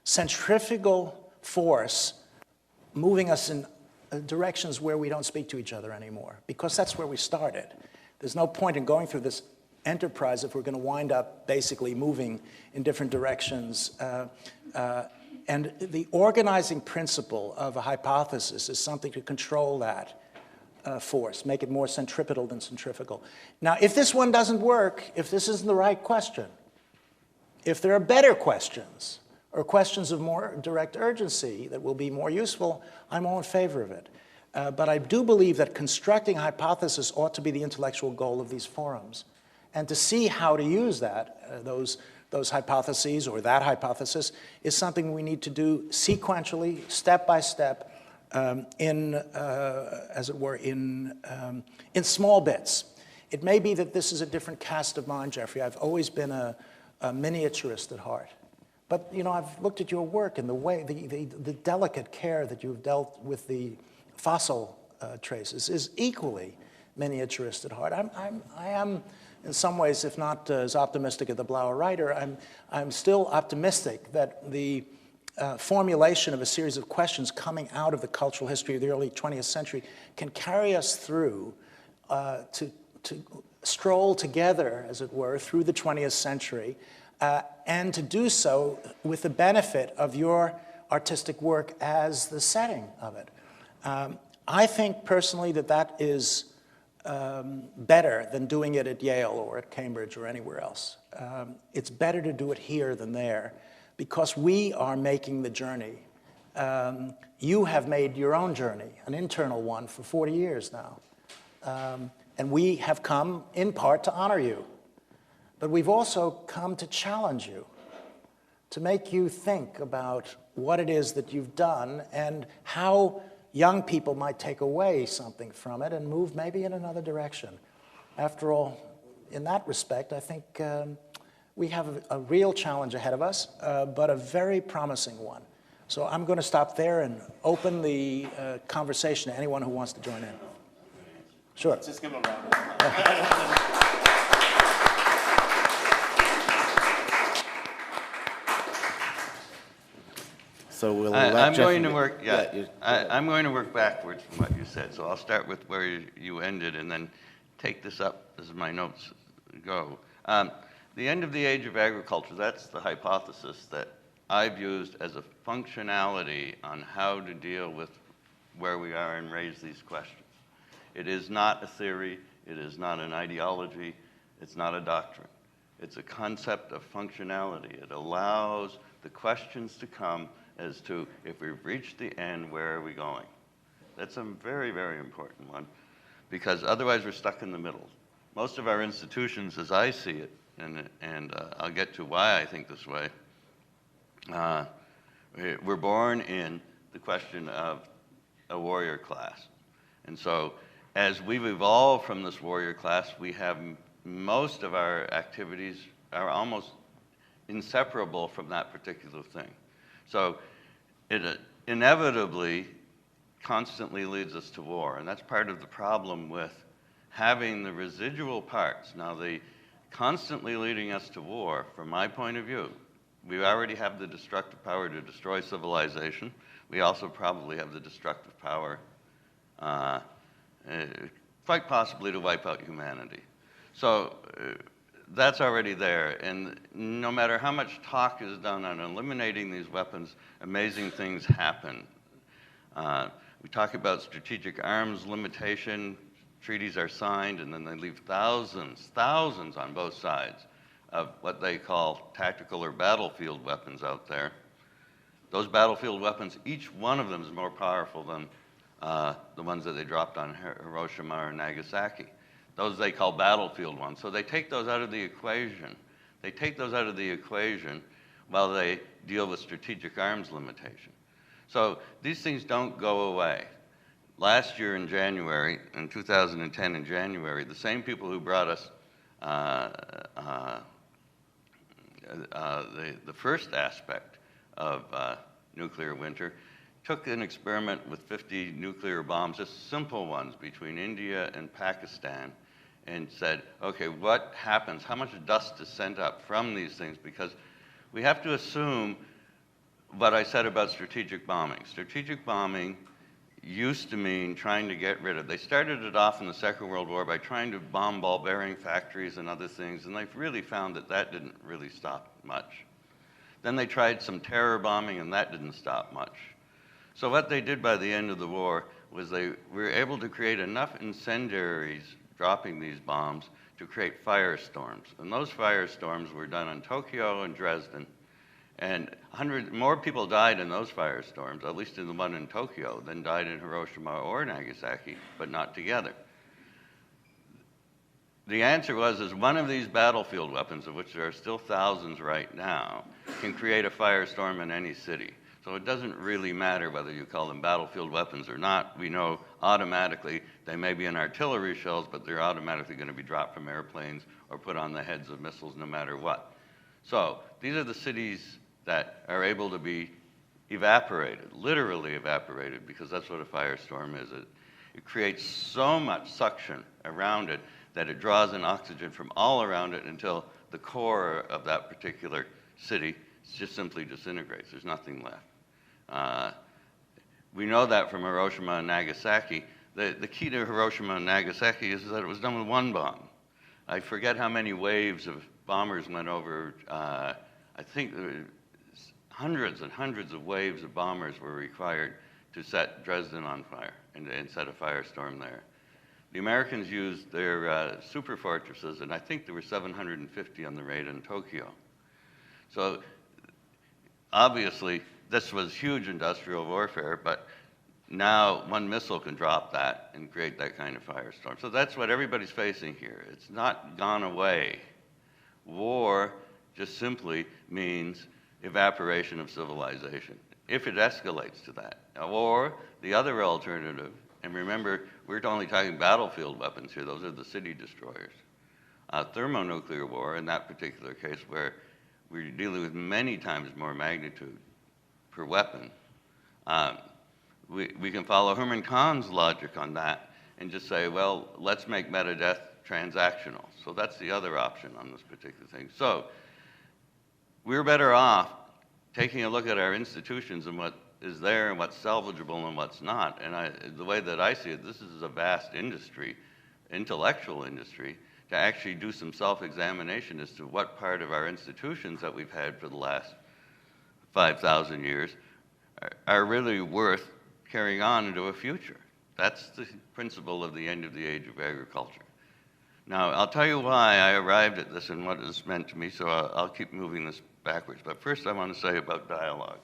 centrifugal force moving us in directions where we don't speak to each other anymore, because that's where we started. There's no point in going through this enterprise if we're going to wind up basically moving in different directions. And the organizing principle of a hypothesis is something to control that force, make it more centripetal than centrifugal. Now, if this one doesn't work, if this isn't the right question, if there are better questions, or questions of more direct urgency that will be more useful, I'm all in favor of it. But I do believe that constructing a hypothesis ought to be the intellectual goal of these forums. And to see how to use that, those hypotheses or that hypothesis, is something we need to do sequentially, step by step, as it were, in small bits. It may be that this is a different cast of mind, Jeffrey. I've always been a miniaturist at heart. But, you know, I've looked at your work and the way, the delicate care that you've dealt with the fossil traces is equally miniaturist at heart. I am, in some ways, if not as optimistic as the Blauer writer, I'm still optimistic that the formulation of a series of questions coming out of the cultural history of the early 20th century can carry us through to stroll together, as it were, through the 20th century, and to do so with the benefit of your artistic work as the setting of it. I think personally that that is better than doing it at Yale or at Cambridge or anywhere else. It's better to do it here than there because we are making the journey. You have made your own journey, an internal one, for 40 years now. And we have come, in part, to honor you. But we've also come to challenge you, to make you think about what it is that you've done and how young people might take away something from it and move maybe in another direction. After all, in that respect, I think we have a real challenge ahead of us, but a very promising one. So I'm going to stop there and open the conversation to anyone who wants to join in. Sure. Just give them a round of applause. So we'll I'm Jeff going to work. Yeah, I'm going to work backwards from what you said. So I'll start with where you ended, and then take this up as my notes go. The end of the age of agriculture. That's the hypothesis that I've used as a functionality on how to deal with where we are and raise these questions. It is not a theory. It is not an ideology. It's not a doctrine. It's a concept of functionality. It allows the questions to come as to, if we've reached the end, where are we going? That's a very, very important one, because otherwise we're stuck in the middle. Most of our institutions, as I see it, and I'll get to why I think this way, we're born in the question of a warrior class. And so as we've evolved from this warrior class, we have most of our activities are almost inseparable from that particular thing. So it inevitably constantly leads us to war, and that's part of the problem with having the residual parts. Now, the constantly leading us to war, from my point of view, we already have the destructive power to destroy civilization. We also probably have the destructive power, quite possibly, to wipe out humanity. So that's already there, and no matter how much talk is done on eliminating these weapons, amazing things happen. We talk about strategic arms limitation. Treaties are signed, and then they leave thousands on both sides of what they call tactical or battlefield weapons out there. Those battlefield weapons, each one of them is more powerful than the ones that they dropped on Hiroshima or Nagasaki. Those they call battlefield ones. So they take those out of the equation. They take those out of the equation while they deal with strategic arms limitation. So these things don't go away. Last year in January, in 2010 in January, the same people who brought us the first aspect of nuclear winter took an experiment with 50 nuclear bombs, just simple ones, between India and Pakistan, and said, okay, what happens? How much dust is sent up from these things? Because we have to assume what I said about strategic bombing. Strategic bombing used to mean trying to get rid of. They started it off in the Second World War by trying to bomb ball bearing factories and other things, and they've really found that that didn't really stop much. Then they tried some terror bombing, and that didn't stop much. So what they did by the end of the war was they were able to create enough incendiaries dropping these bombs to create firestorms. And those firestorms were done in Tokyo and Dresden. And more people died in those firestorms, at least in the one in Tokyo, than died in Hiroshima or Nagasaki, but not together. The answer was one of these battlefield weapons, of which there are still thousands right now, can create a firestorm in any city. So it doesn't really matter whether you call them battlefield weapons or not. We know automatically they may be in artillery shells, but they're automatically going to be dropped from airplanes or put on the heads of missiles no matter what. So these are the cities that are able to be evaporated, literally evaporated, because that's what a firestorm is. It creates so much suction around it that it draws in oxygen from all around it until the core of that particular city just simply disintegrates. There's nothing left. We know that from Hiroshima and Nagasaki. The key to Hiroshima and Nagasaki is that it was done with one bomb. I forget how many waves of bombers went over. I think hundreds and hundreds of waves of bombers were required to set Dresden on fire and set a firestorm there. The Americans used their super fortresses, and I think there were 750 on the raid in Tokyo. So obviously, this was huge industrial warfare, but now one missile can drop that and create that kind of firestorm. So that's what everybody's facing here. It's not gone away. War just simply means evaporation of civilization, if it escalates to that. Or the other alternative, and remember, we're only talking battlefield weapons here, those are the city destroyers. Thermonuclear war, in that particular case, where we're dealing with many times more magnitude per weapon, we can follow Herman Kahn's logic on that and just say, well, let's make meta-death transactional. So that's the other option on this particular thing. So we're better off taking a look at our institutions and what is there and what's salvageable and what's not. And the way that I see it, this is a vast industry, intellectual industry, to actually do some self-examination as to what part of our institutions that we've had for the last 5,000 years are really worth carrying on into a future. That's the principle of the end of the age of agriculture. Now, I'll tell you why I arrived at this and what it's meant to me, so I'll keep moving this backwards. But first I want to say about dialogue.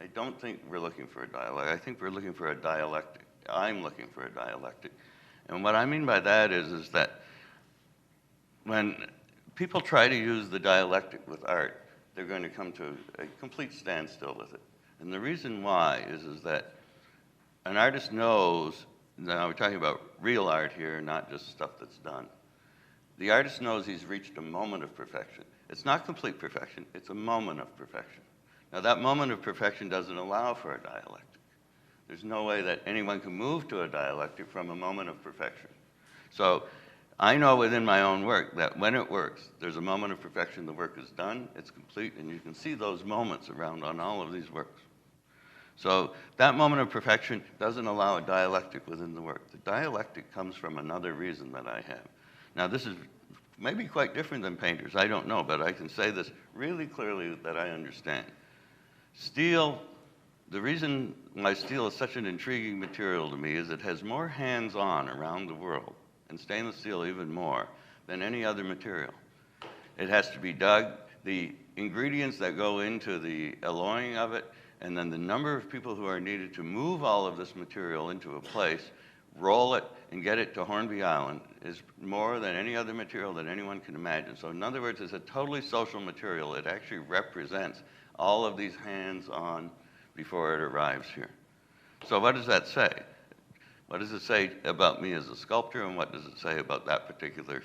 I don't think we're looking for a dialogue. I think we're looking for a dialectic. I'm looking for a dialectic. And what I mean by that is that when people try to use the dialectic with art, they're going to come to a complete standstill with it. And the reason why is that an artist knows, now we're talking about real art here, not just stuff that's done. The artist knows he's reached a moment of perfection. It's not complete perfection, it's a moment of perfection. Now that moment of perfection doesn't allow for a dialectic. There's no way that anyone can move to a dialectic from a moment of perfection. So I know within my own work that when it works, there's a moment of perfection, the work is done, it's complete, and you can see those moments around on all of these works. So that moment of perfection doesn't allow a dialectic within the work. The dialectic comes from another reason that I have. Now this is maybe quite different than painters, I don't know, but I can say this really clearly that I understand. Steel The reason why steel is such an intriguing material to me is it has more hands-on around the world, and stainless steel even more, than any other material. It has to be dug. The ingredients that go into the alloying of it, and then the number of people who are needed to move all of this material into a place, roll it, and get it to Hornby Island is more than any other material that anyone can imagine. So in other words, it's a totally social material. It actually represents all of these hands-on before it arrives here. So what does that say? What does it say about me as a sculptor, and what does it say about that particular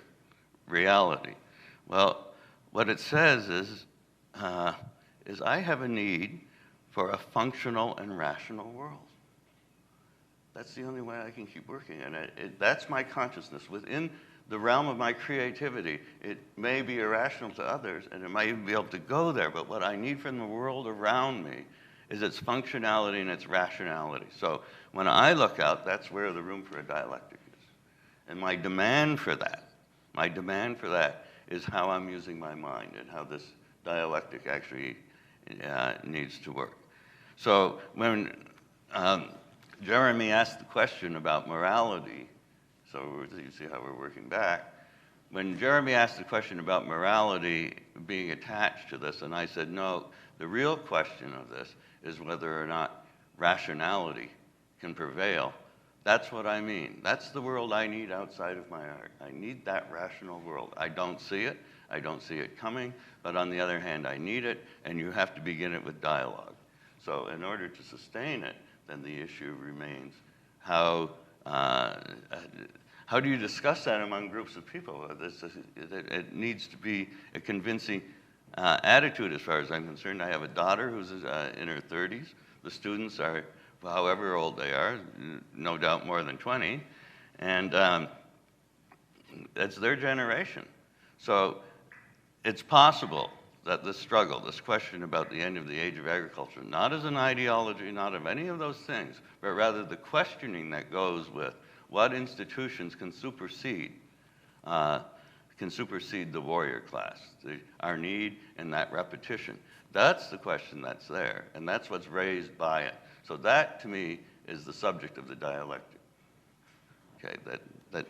reality? Well, what it says is I have a need for a functional and rational world. That's the only way I can keep working, and that's my consciousness. Within the realm of my creativity, it may be irrational to others, and it might even be able to go there, but what I need from the world around me is its functionality and its rationality. So when I look out, that's where the room for a dialectic is. And my demand for that is how I'm using my mind and how this dialectic actually needs to work. So when Jeremy asked the question about morality, so you see how we're working back. When Jeremy asked the question about morality being attached to this, and I said, no, the real question of this is whether or not rationality can prevail. That's what I mean. That's the world I need outside of my art. I need that rational world. I don't see it. I don't see it coming. But on the other hand, I need it, and you have to begin it with dialogue. So in order to sustain it, then the issue remains how do you discuss that among groups of people? It needs to be a convincing attitude as far as I'm concerned. I have a daughter who's in her 30s. The students are, however old they are, no doubt more than 20, and it's their generation. So it's possible that this struggle, this question about the end of the age of agriculture, not as an ideology, not of any of those things, but rather the questioning that goes with what institutions can supersede the warrior class, our need and that repetition. That's the question that's there, and that's what's raised by it. So that, to me, is the subject of the dialectic. Okay, that. Can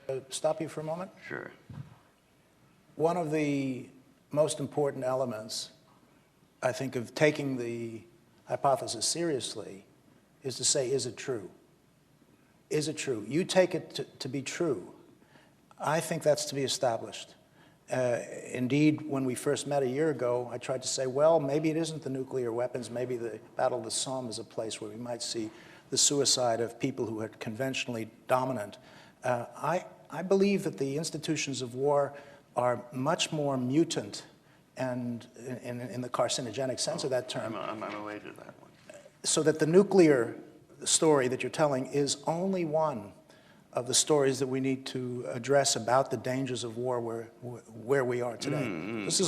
I stop you for a moment? Sure. One of the most important elements, I think, of taking the hypothesis seriously is to say, is it true? Is it true? You take it to be true. I think that's to be established. Indeed, when we first met a year ago, I tried to say, well, maybe it isn't the nuclear weapons. Maybe the Battle of the Somme is a place where we might see the suicide of people who are conventionally dominant. I believe that the institutions of war are much more mutant, and in the carcinogenic sense of that term. I'm away to that one. So that the nuclear story that you're telling is only one of the stories that we need to address about the dangers of war where we are today. Just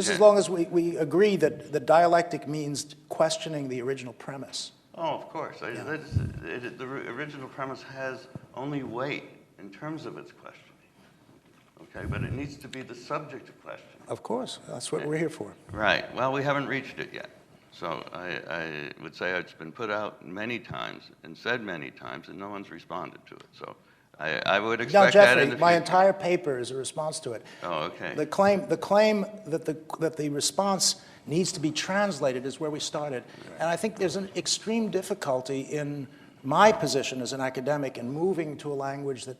as long as we agree that the dialectic means questioning the original premise. Oh, of course. Yeah. The original premise has only weight in terms of its questioning. Okay, but it needs to be the subject of question. Of course, that's what we're here for. Right. Well, we haven't reached it yet. So I would say it's been put out many times and said many times, and no one's responded to it. So I would expect Now, that in the Jeffrey, future. my entire paper is a response to it. Oh, okay. The claim that the response needs to be translated is where we started. Right. And I think there's an extreme difficulty in my position as an academic in moving to a language that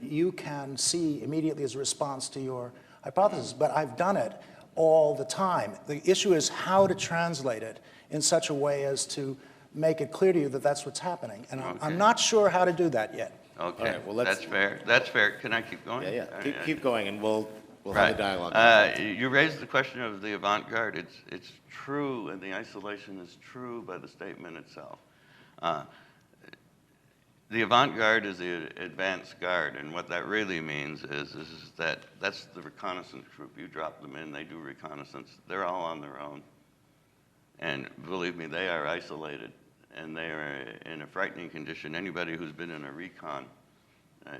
you can see immediately as a response to your hypothesis. But I've done it all the time. The issue is how to translate it in such a way as to make it clear to you that that's what's happening. And Okay. I'm not sure how to do that yet. Okay, All right, well, that's fair. That's fair. Can I keep going? Yeah. Keep going, and we'll Right. have a dialogue. You raised the question of the avant-garde. It's true, and the isolation is true by the statement itself. The avant-garde is the advanced guard, and what that really means is that that's the reconnaissance group. You drop them in, they do reconnaissance. They're all on their own. And believe me, they are isolated, and they are in a frightening condition. Anybody who's been in a recon,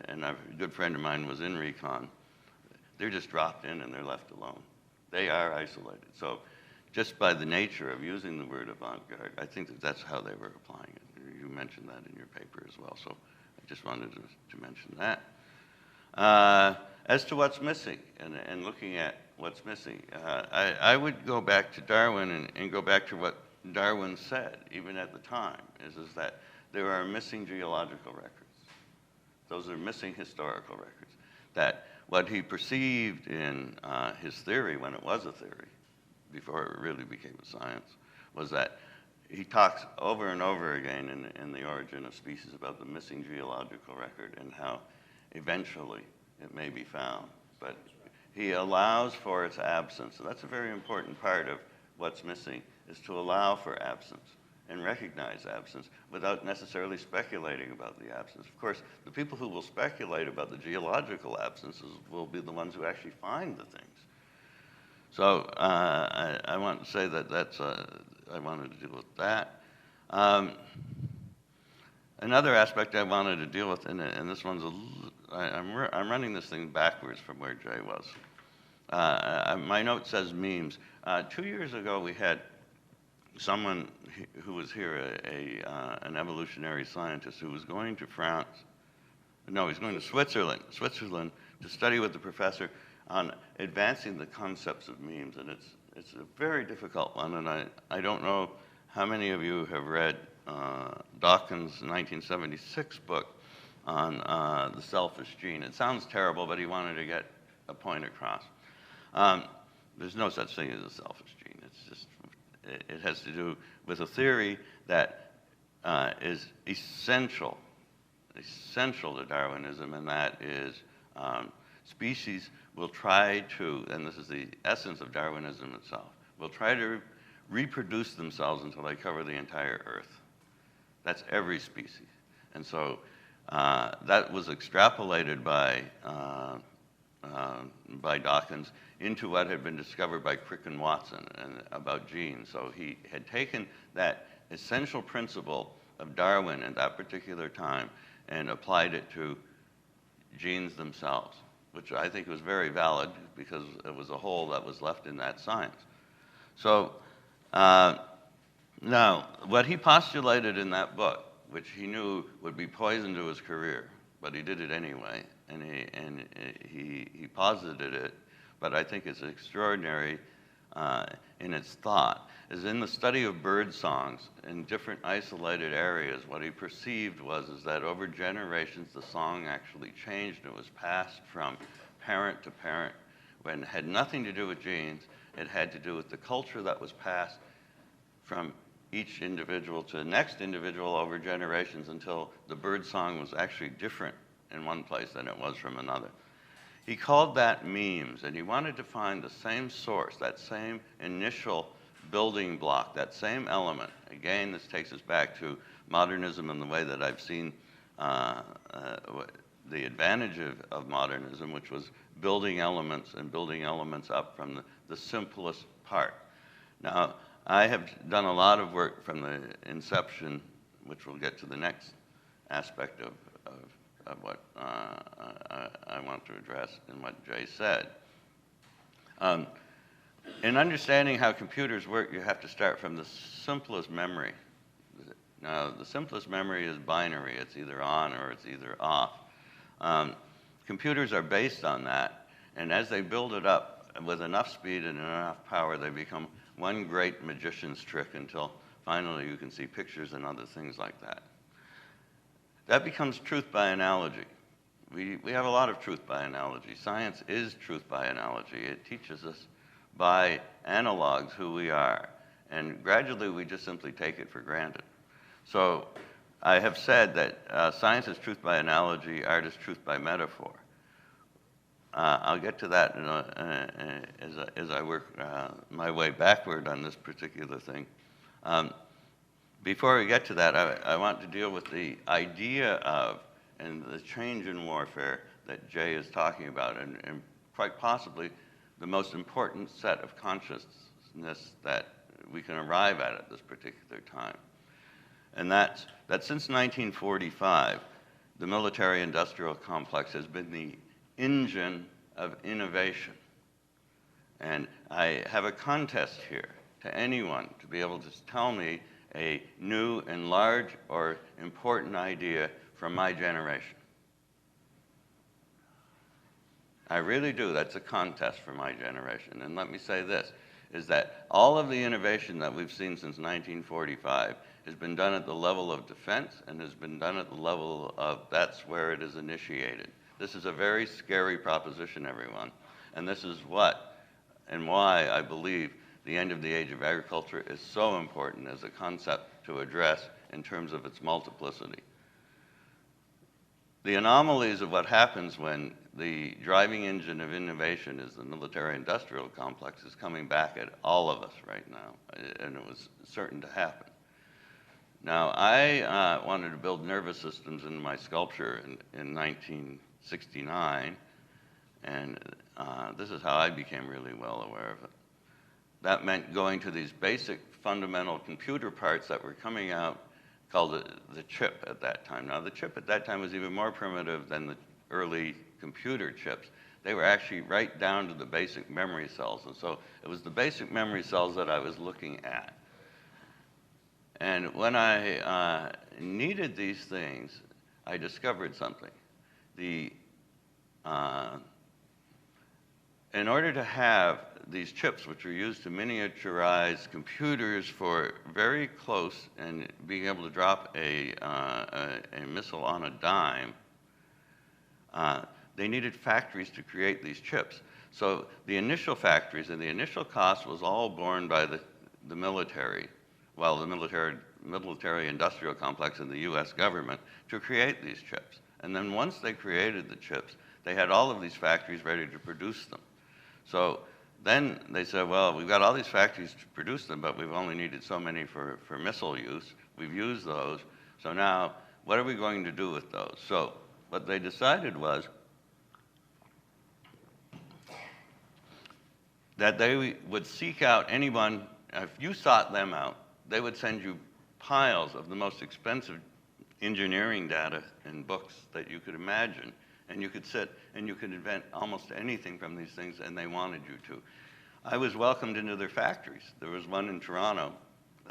and a good friend of mine was in recon, they're just dropped in and they're left alone. They are isolated. So just by the nature of using the word avant-garde, I think that that's how they were applying it. You mentioned that in your paper as well, so I just wanted to mention that. As to what's missing, and looking at what's missing, I would go back to Darwin and go back to what Darwin said, even at the time, is that there are missing geological records. Those are missing historical records. That what he perceived in his theory, when it was a theory, before it really became a science, was that he talks over and over again in The Origin of Species about the missing geological record and how eventually it may be found. But he allows for its absence. So that's a very important part of what's missing, is to allow for absence and recognize absence without necessarily speculating about the absence. Of course, the people who will speculate about the geological absences will be the ones who actually find the things. So I want to say that I wanted to deal with that. Another aspect I wanted to deal with, and this one's I'm running this thing backwards from where Jay was. My note says memes. 2 years ago, we had someone who was here, an evolutionary scientist who was going to France. No, he's going to Switzerland to study with the professor on advancing the concepts of memes, and it's a very difficult one, and I don't know how many of you have read Dawkins' 1976 book on the selfish gene. It sounds terrible, but he wanted to get a point across. There's no such thing as a selfish gene. It's just, it has to do with a theory that is essential to Darwinism, and that is species will try to, and this is the essence of Darwinism itself, will try to reproduce themselves until they cover the entire Earth. That's every species. And so that was extrapolated by Dawkins into what had been discovered by Crick and Watson about genes. So he had taken that essential principle of Darwin at that particular time and applied it to genes themselves, which I think was very valid because it was a hole that was left in that science. So now, what he postulated in that book, which he knew would be poison to his career, but he did it anyway, and he posited it, but I think it's extraordinary in its thought, is in the study of bird songs in different isolated areas, what he perceived was that over generations the song actually changed. It was passed from parent to parent when it had nothing to do with genes. It had to do with the culture that was passed from each individual to the next individual over generations until the bird song was actually different in one place than it was from another. He called that memes, and he wanted to find the same source, that same initial building block, that same element. Again, this takes us back to modernism and the way that I've seen the advantage of modernism, which was building elements and building elements up from the simplest part. Now, I have done a lot of work from the inception, which we'll get to the next aspect of what I want to address and what Jay said. In understanding how computers work, you have to start from the simplest memory. Now, the simplest memory is binary. It's either on or it's either off. Computers are based on that, and as they build it up with enough speed and enough power, they become one great magician's trick until finally you can see pictures and other things like that. That becomes truth by analogy. We have a lot of truth by analogy. Science is truth by analogy. It teaches us by analogs who we are, and gradually we just simply take it for granted. So I have said that science is truth by analogy, art is truth by metaphor. I'll get to that as I work my way backward on this particular thing. Before we get to that, I want to deal with the idea of and the change in warfare that Jay is talking about, and quite possibly the most important set of consciousness that we can arrive at this particular time. And that's that since 1945, the military-industrial complex has been the engine of innovation. And I have a contest here. to anyone to be able to tell me a new and large or important idea from my generation. I really do. That's a contest for my generation. And let me say this, is that all of the innovation that we've seen since 1945 has been done at the level of defense and has been done at the level of that's where it is initiated. This is a very scary proposition, everyone. And this is what and why I believe the end of the age of agriculture is so important as a concept to address in terms of its multiplicity. The anomalies of what happens when the driving engine of innovation is the military-industrial complex is coming back at all of us right now, and it was certain to happen. Now, I wanted to build nervous systems into my sculpture in 1969, and this is how I became really well aware of it. That meant going to these basic fundamental computer parts that were coming out, called the chip at that time. Now, the chip at that time was even more primitive than the early computer chips. They were actually right down to the basic memory cells. And so it was the basic memory cells that I was looking at. And when I needed these things, I discovered something. In order to have these chips, which are used to miniaturize computers for very close and being able to drop a missile on a dime, they needed factories to create these chips. So the initial factories and the initial cost was all borne by the military, well, the military industrial complex and the US government to create these chips. And then once they created the chips, they had all of these factories ready to produce them. So then they said, well, we've got all these factories to produce them, but we've only needed so many for missile use. We've used those. So now, what are we going to do with those? So what they decided was that they would seek out anyone, if you sought them out, they would send you piles of the most expensive engineering data and books that you could imagine. And you could sit and you could invent almost anything from these things, and they wanted you to. I was welcomed into their factories. There was one in Toronto.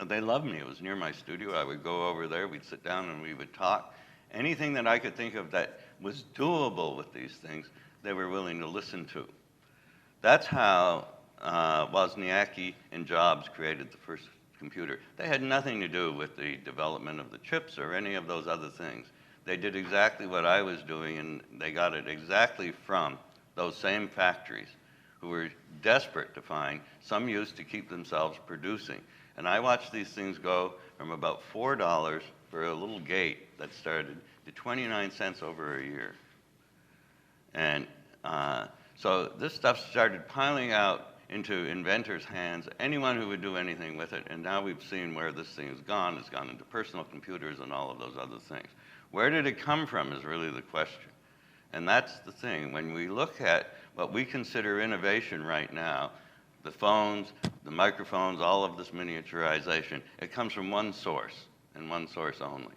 They loved me. It was near my studio. I would go over there. We'd sit down and we would talk. Anything that I could think of that was doable with these things, they were willing to listen to. That's how Wozniacki and Jobs created the first computer. They had nothing to do with the development of the chips or any of those other things. They did exactly what I was doing, and they got it exactly from those same factories who were desperate to find some use to keep themselves producing. And I watched these things go from about $4 for a little gate that started to 29 cents over a year. And so this stuff started piling out into inventors' hands, anyone who would do anything with it, and now we've seen where this thing has gone. It's gone into personal computers and all of those other things. Where did it come from is really the question. And that's the thing. When we look at what we consider innovation right now, the phones, the microphones, all of this miniaturization, it comes from one source, and one source only.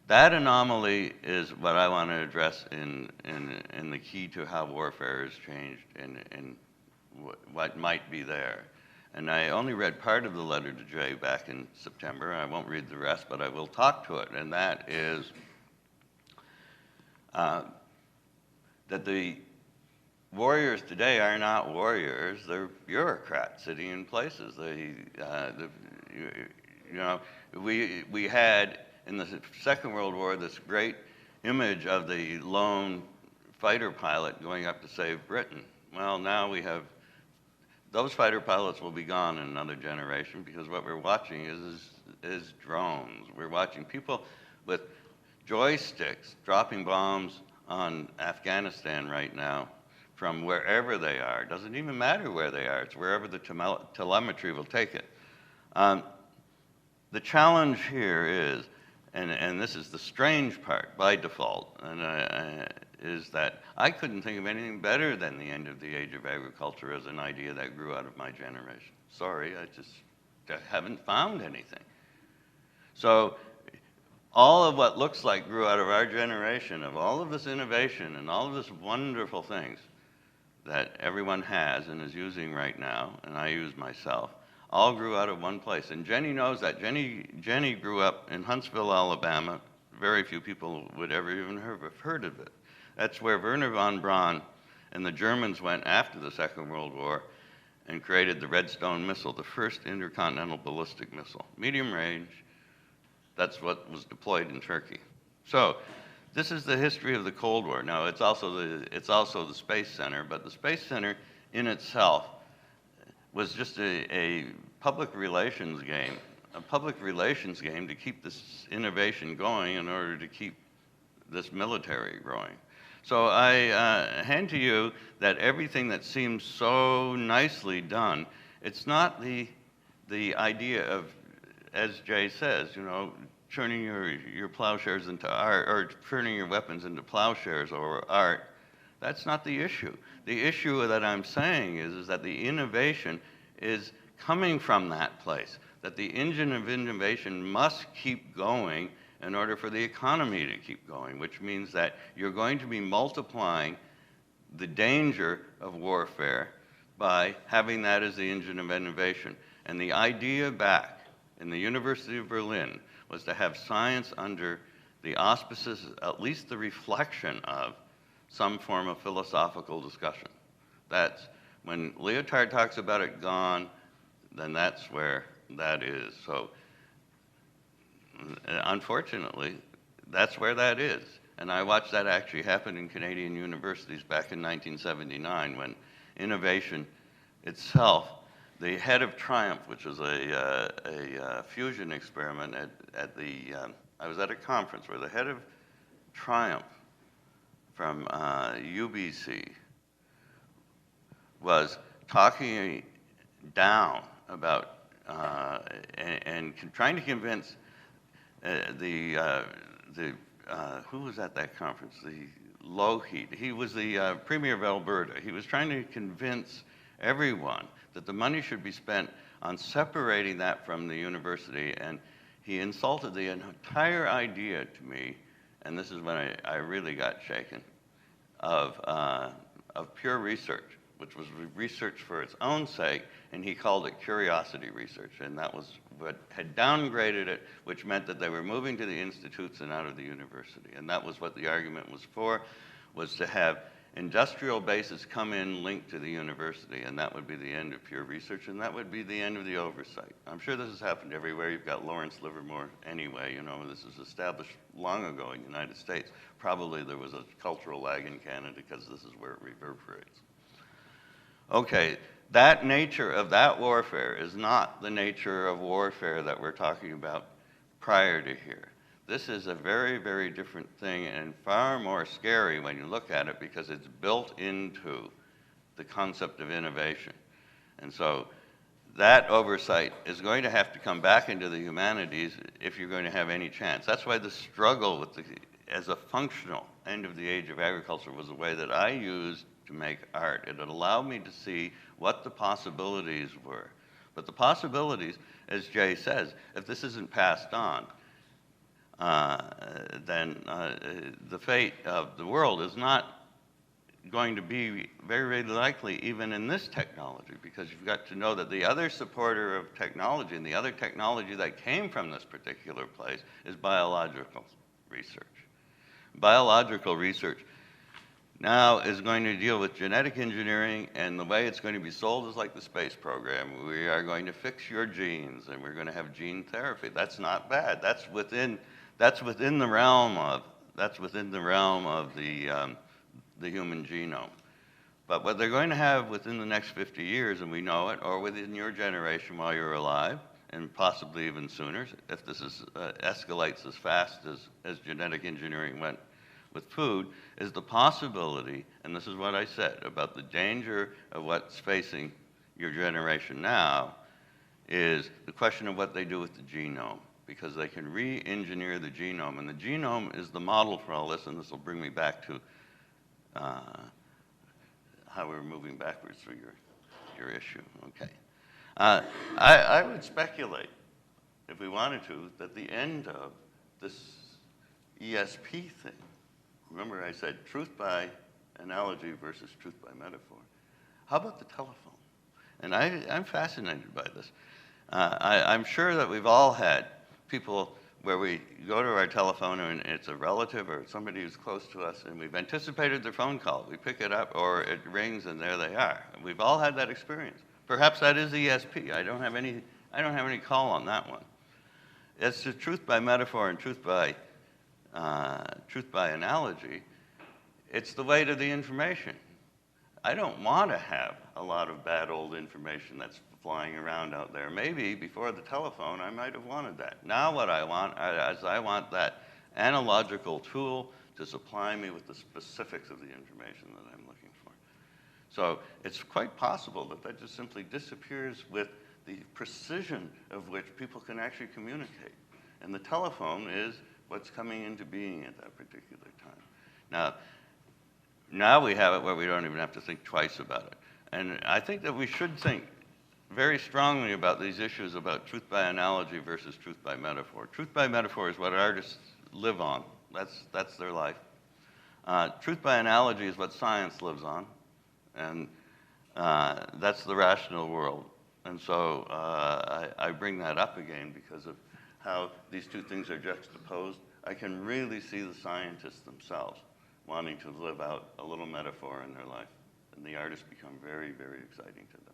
That anomaly is what I want to address in the key to how warfare has changed and what might be there. And I only read part of the letter to Jay back in September. I won't read the rest, but I will talk to it. And that is that the warriors today are not warriors. They're bureaucrats sitting in places. We had in the Second World War this great image of the lone fighter pilot going up to save Britain. Well, now we have those fighter pilots will be gone in another generation because what we're watching is drones. We're watching people with joysticks dropping bombs on Afghanistan right now from wherever they are. It doesn't even matter where they are. It's wherever the telemetry will take it. The challenge here is, and this is the strange part by default, is that I couldn't think of anything better than the end of the age of agriculture as an idea that grew out of my generation. Sorry, I haven't found anything. So all of what looks like grew out of our generation, of all of this innovation and all of this wonderful things that everyone has and is using right now, and I use myself, all grew out of one place. And Jenny knows that. Jenny grew up in Huntsville, Alabama. Very few people would ever even have heard of it. That's where Werner von Braun and the Germans went after the Second World War and created the Redstone missile, the first intercontinental ballistic missile. Medium range, that's what was deployed in Turkey. So this is the history of the Cold War. Now, it's also the Space Center, but the Space Center in itself was just a public relations game, to keep this innovation going in order to keep this military growing. So I hand to you that everything that seems so nicely done, it's not the idea of, as Jay says, you know, turning your plowshares into art, or turning your weapons into plowshares or art. That's not the issue. The issue that I'm saying is that the innovation is coming from that place, that the engine of innovation must keep going in order for the economy to keep going, which means that you're going to be multiplying the danger of warfare by having that as the engine of innovation. And the idea back in the University of Berlin was to have science under the auspices, at least the reflection of some form of philosophical discussion. That's when Lyotard talks about it gone, then that's where that is. So unfortunately, that's where that is. And I watched that actually happen in Canadian universities back in 1979 when innovation itself, the head of Triumph, which was a fusion experiment I was at a conference where the head of Triumph from UBC was talking down about and trying to convince who was at that conference? The Lougheed. He was the Premier of Alberta. He was trying to convince everyone that the money should be spent on separating that from the university, and he insulted the entire idea to me, and this is when I really got shaken, of pure research, which was research for its own sake, and he called it curiosity research, and that was what had downgraded it, which meant that they were moving to the institutes and out of the university, and that was what the argument was for, was to have industrial bases come in linked to the university, and that would be the end of pure research, and that would be the end of the oversight. I'm sure this has happened everywhere. You've got Lawrence Livermore anyway, you know, this was established long ago in the United States. Probably there was a cultural lag in Canada because this is where it reverberates. Okay, that nature of that warfare is not the nature of warfare that we're talking about prior to here. This is a very, very different thing and far more scary when you look at it because it's built into the concept of innovation. And so that oversight is going to have to come back into the humanities if you're going to have any chance. That's why the struggle with as a functional end of the age of agriculture was the way that I used to make art. It allowed me to see what the possibilities were. But the possibilities, as Jay says, if this isn't passed on, then the fate of the world is not going to be very, very likely even in this technology, because you've got to know that the other supporter of technology and the other technology that came from this particular place is biological research. Biological research now is going to deal with genetic engineering, and the way it's going to be sold is like the space program. We are going to fix your genes, and we're going to have gene therapy. That's not bad. That's within the realm of the human genome. But what they're going to have within the next 50 years, and we know it, or within your generation while you're alive, and possibly even sooner, if this escalates as fast as genetic engineering went with food, is the possibility, and this is what I said about the danger of what's facing your generation now, is the question of what they do with the genome, because they can re-engineer the genome, and the genome is the model for all this, and this will bring me back to how we're moving backwards through your issue. Okay. I would speculate, if we wanted to, that the end of this ESP thing, remember I said truth by analogy versus truth by metaphor. How about the telephone? And I'm fascinated by this. I'm sure that we've all had people where we go to our telephone and it's a relative or somebody who's close to us and we've anticipated their phone call. We pick it up or it rings and there they are. We've all had that experience. Perhaps that is ESP. I don't have any call on that one. It's the truth by metaphor and truth by analogy. It's the weight of the information. I don't want to have a lot of bad old information that's flying around out there. Maybe before the telephone, I might have wanted that. Now what I want is I want that analogical tool to supply me with the specifics of the information that I'm looking for. So it's quite possible that that just simply disappears with the precision of which people can actually communicate. And the telephone is what's coming into being at that particular time. Now we have it where we don't even have to think twice about it. And I think that we should think very strongly about these issues about truth by analogy versus truth by metaphor. Truth by metaphor is what artists live on. That's their life. Truth by analogy is what science lives on. And that's the rational world. And so I bring that up again because of how these two things are juxtaposed. I can really see the scientists themselves wanting to live out a little metaphor in their life. And the artists become very, very exciting to them.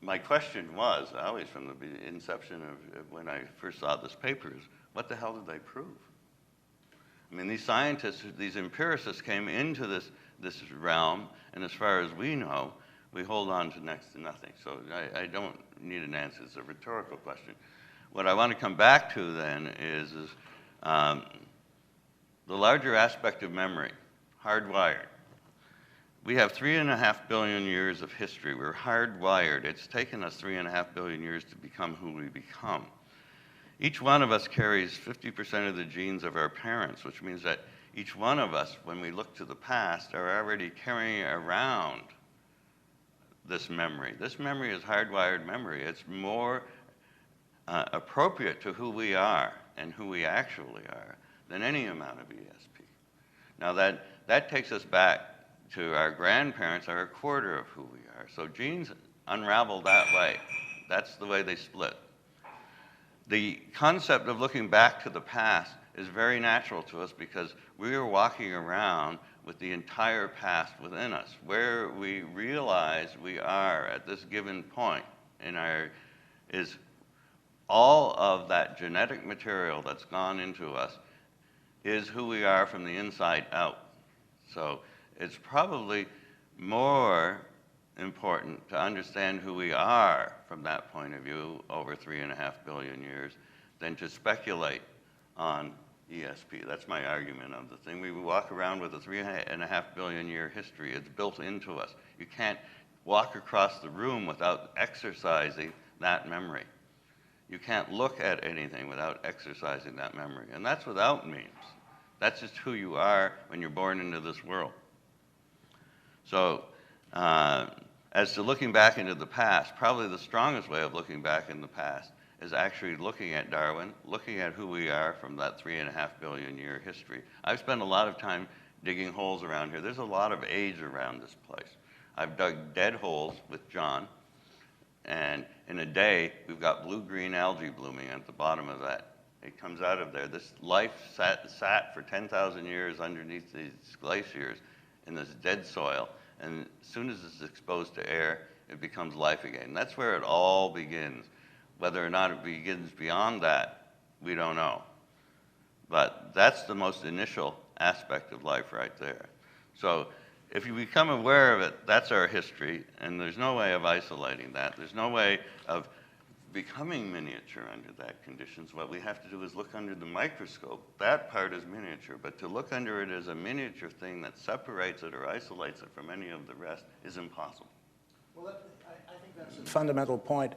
My question was, always from the inception of when I first saw this paper, is what the hell did they prove? I mean, these scientists, these empiricists came into this realm, and as far as we know, we hold on to next to nothing. So I don't need an answer. It's a rhetorical question. What I want to come back to then is the larger aspect of memory, hardwired. We have 3.5 billion years of history. We're hardwired. It's taken us 3.5 billion years to become who we become. Each one of us carries 50% of the genes of our parents, which means that each one of us, when we look to the past, are already carrying around this memory. This memory is hardwired memory. It's more appropriate to who we are and who we actually are than any amount of ESP. Now that takes us back to our grandparents are a quarter of who we are. So genes unravel that way. That's the way they split. The concept of looking back to the past is very natural to us because we are walking around with the entire past within us. Where we realize we are at this given point in our is all of that genetic material that's gone into us is who we are from the inside out. So it's probably more important to understand who we are from that point of view over 3.5 billion years than to speculate on ESP. That's my argument of the thing. We walk around with a 3.5 billion year history. It's built into us. You can't walk across the room without exercising that memory. You can't look at anything without exercising that memory. And that's without memes. That's just who you are when you're born into this world. So as to looking back into the past, probably the strongest way of looking back in the past is actually looking at Darwin, looking at who we are from that 3.5 billion year history. I've spent a lot of time digging holes around here. There's a lot of age around this place. I've dug dead holes with John, and in a day, we've got blue-green algae blooming at the bottom of that. It comes out of there. This life sat for 10,000 years underneath these glaciers in this dead soil, and as soon as it's exposed to air, it becomes life again. That's where it all begins. Whether or not it begins beyond that, we don't know. But that's the most initial aspect of life right there. So if you become aware of it, that's our history, and there's no way of isolating that. There's no way of becoming miniature under that conditions. What we have to do is look under the microscope. That part is miniature, but to look under it as a miniature thing that separates it or isolates it from any of the rest is impossible. Well, I think that's a fundamental point.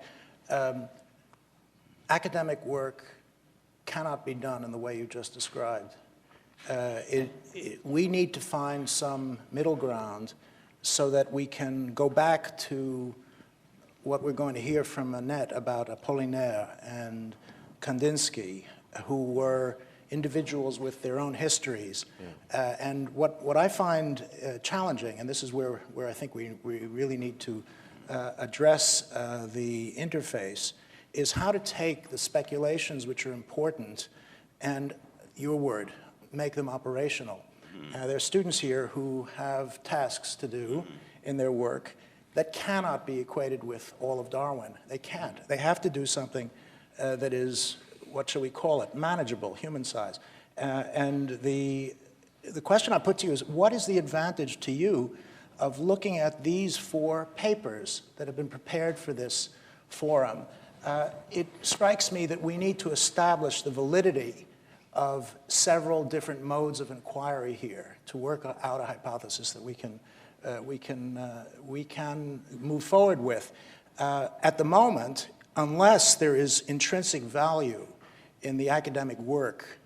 Academic work cannot be done in the way you just described. We need to find some middle ground so that we can go back to what we're going to hear from Annette about Apollinaire and Kandinsky, who were individuals with their own histories. And what I find challenging, and this is where I think we really need to address the interface, is how to take the speculations which are important and, your word, make them operational. There are students here who have tasks to do in their work that cannot be equated with all of Darwin. They can't. They have to do something that is, what shall we call it, manageable, human size. And the question I put to you is, what is the advantage to you of looking at these 4 papers that have been prepared for this forum? It strikes me that we need to establish the validity of several different modes of inquiry here to work out a hypothesis that we can move forward with. At the moment, unless there is intrinsic value in the academic work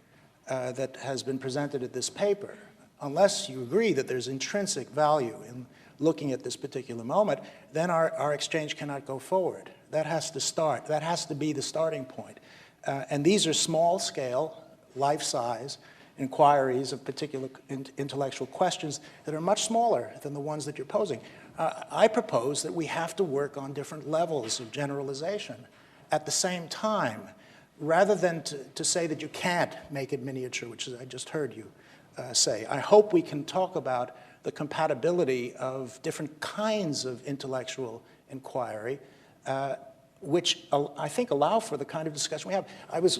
that has been presented at this paper, unless you agree that there's intrinsic value in looking at this particular moment, then our exchange cannot go forward. That has to start. That has to be the starting point. And these are small-scale, life-size inquiries of particular intellectual questions that are much smaller than the ones that you're posing. I propose that we have to work on different levels of generalization at the same time, rather than to say that you can't make it miniature, which is, I just heard you say. I hope we can talk about the compatibility of different kinds of intellectual inquiry, which I think allow for the kind of discussion we have. I was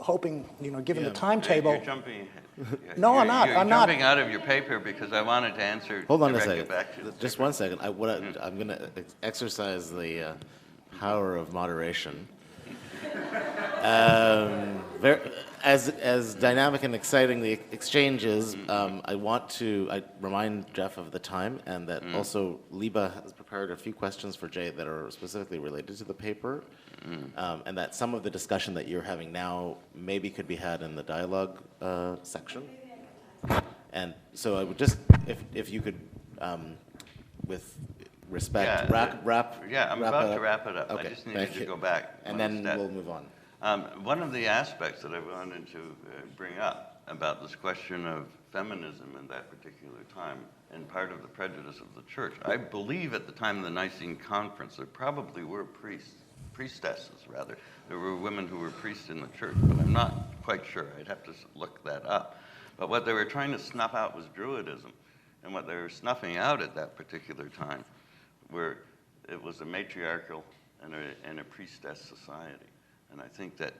hoping, given the timetable. You're jumping ahead. No, I'm not. You're I'm not. jumping out of your paper because I wanted to answer. Hold on a directly second. back to you. Just one second. I'm going to exercise the power of moderation. As dynamic and exciting the exchange is, I remind Jeff of the time, and that also Liba has prepared a few questions for Jay that are specifically related to the paper, and that some of the discussion that you're having now maybe could be had in the dialogue section. And so I would just, if you could, with respect, wrap. Yeah, I'm about to wrap it up. Okay, I just needed to go back. And then we'll move on. One of the aspects that I wanted to bring up about this question of feminism in that particular time, and part of the prejudice of the church, I believe at the time of the Nicene Conference there probably were priestesses rather. There were women who were priests in the church, but I'm not quite sure. I'd have to look that up. But what they were trying to snuff out was Druidism, and what they were snuffing out at that particular time where it was a matriarchal and a priestess society. And I think that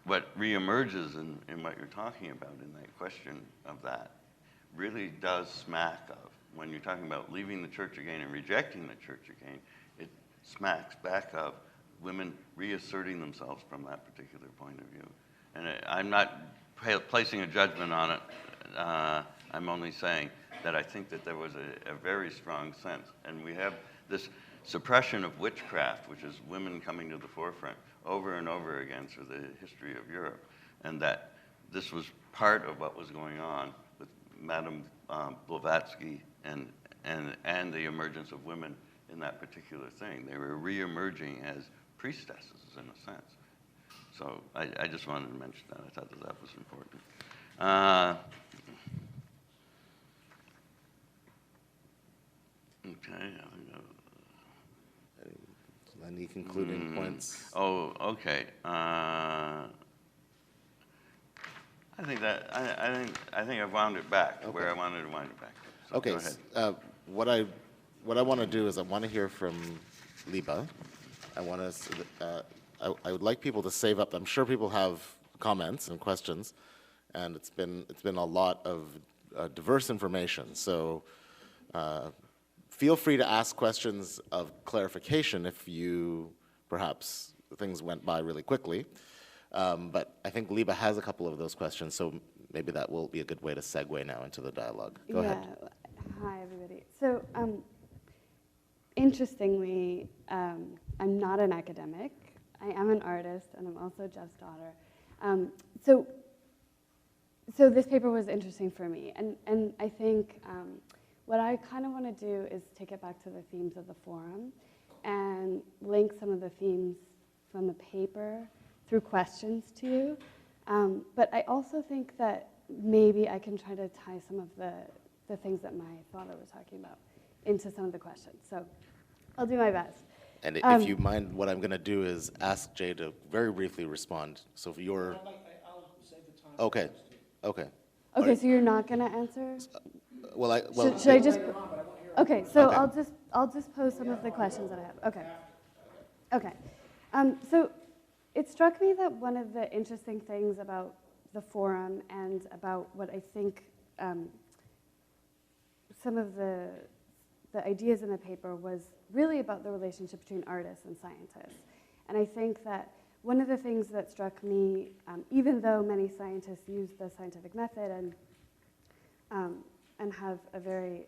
what reemerges in what you're talking about in that question of that really does smack of, when you're talking about leaving the church again and rejecting the church again, it smacks back of women reasserting themselves from that particular point of view. And I'm not placing a judgment on it. I'm only saying that I think that there was a very strong sense. And we have this suppression of witchcraft, which is women coming to the forefront over and over again through the history of Europe. And that this was part of what was going on with Madame Blavatsky and the emergence of women in that particular thing. They were re-emerging as priestesses in a sense. So I just wanted to mention that. I thought that was important. Okay. Any concluding points? Oh, okay. I think I've wound it back to where I wanted to wind it back to. So Okay. go ahead. What I want to do is I want to hear from Liba. I would like people to save up. I'm sure people have comments and questions, and it's been a lot of diverse information. So feel free to ask questions of clarification if perhaps things went by really quickly. But I think Liba has a couple of those questions, so maybe that will be a good way to segue now into the dialogue. Go ahead. Hi, everybody. So, interestingly, I'm not an academic. I am an artist, and I'm also Jeff's daughter. So this paper was interesting for me, and I think what I kind of want to do is take it back to the themes of the forum and link some of the themes from the paper through questions to you. But I also think that maybe I can try to tie some of the things that my father was talking about into some of the questions. So I'll do my best. And if you mind, what I'm going to do is ask Jay to very briefly respond. So if you're... I'll save the time. Okay, okay. Okay, so you're not going to answer? Well, Should I just? Okay, so Okay. I'll just pose some of the questions that I have. Okay. Okay. So it struck me that one of the interesting things about the forum and about what I think some of the ideas in the paper was really about the relationship between artists and scientists. And I think that one of the things that struck me, even though many scientists use the scientific method and have a very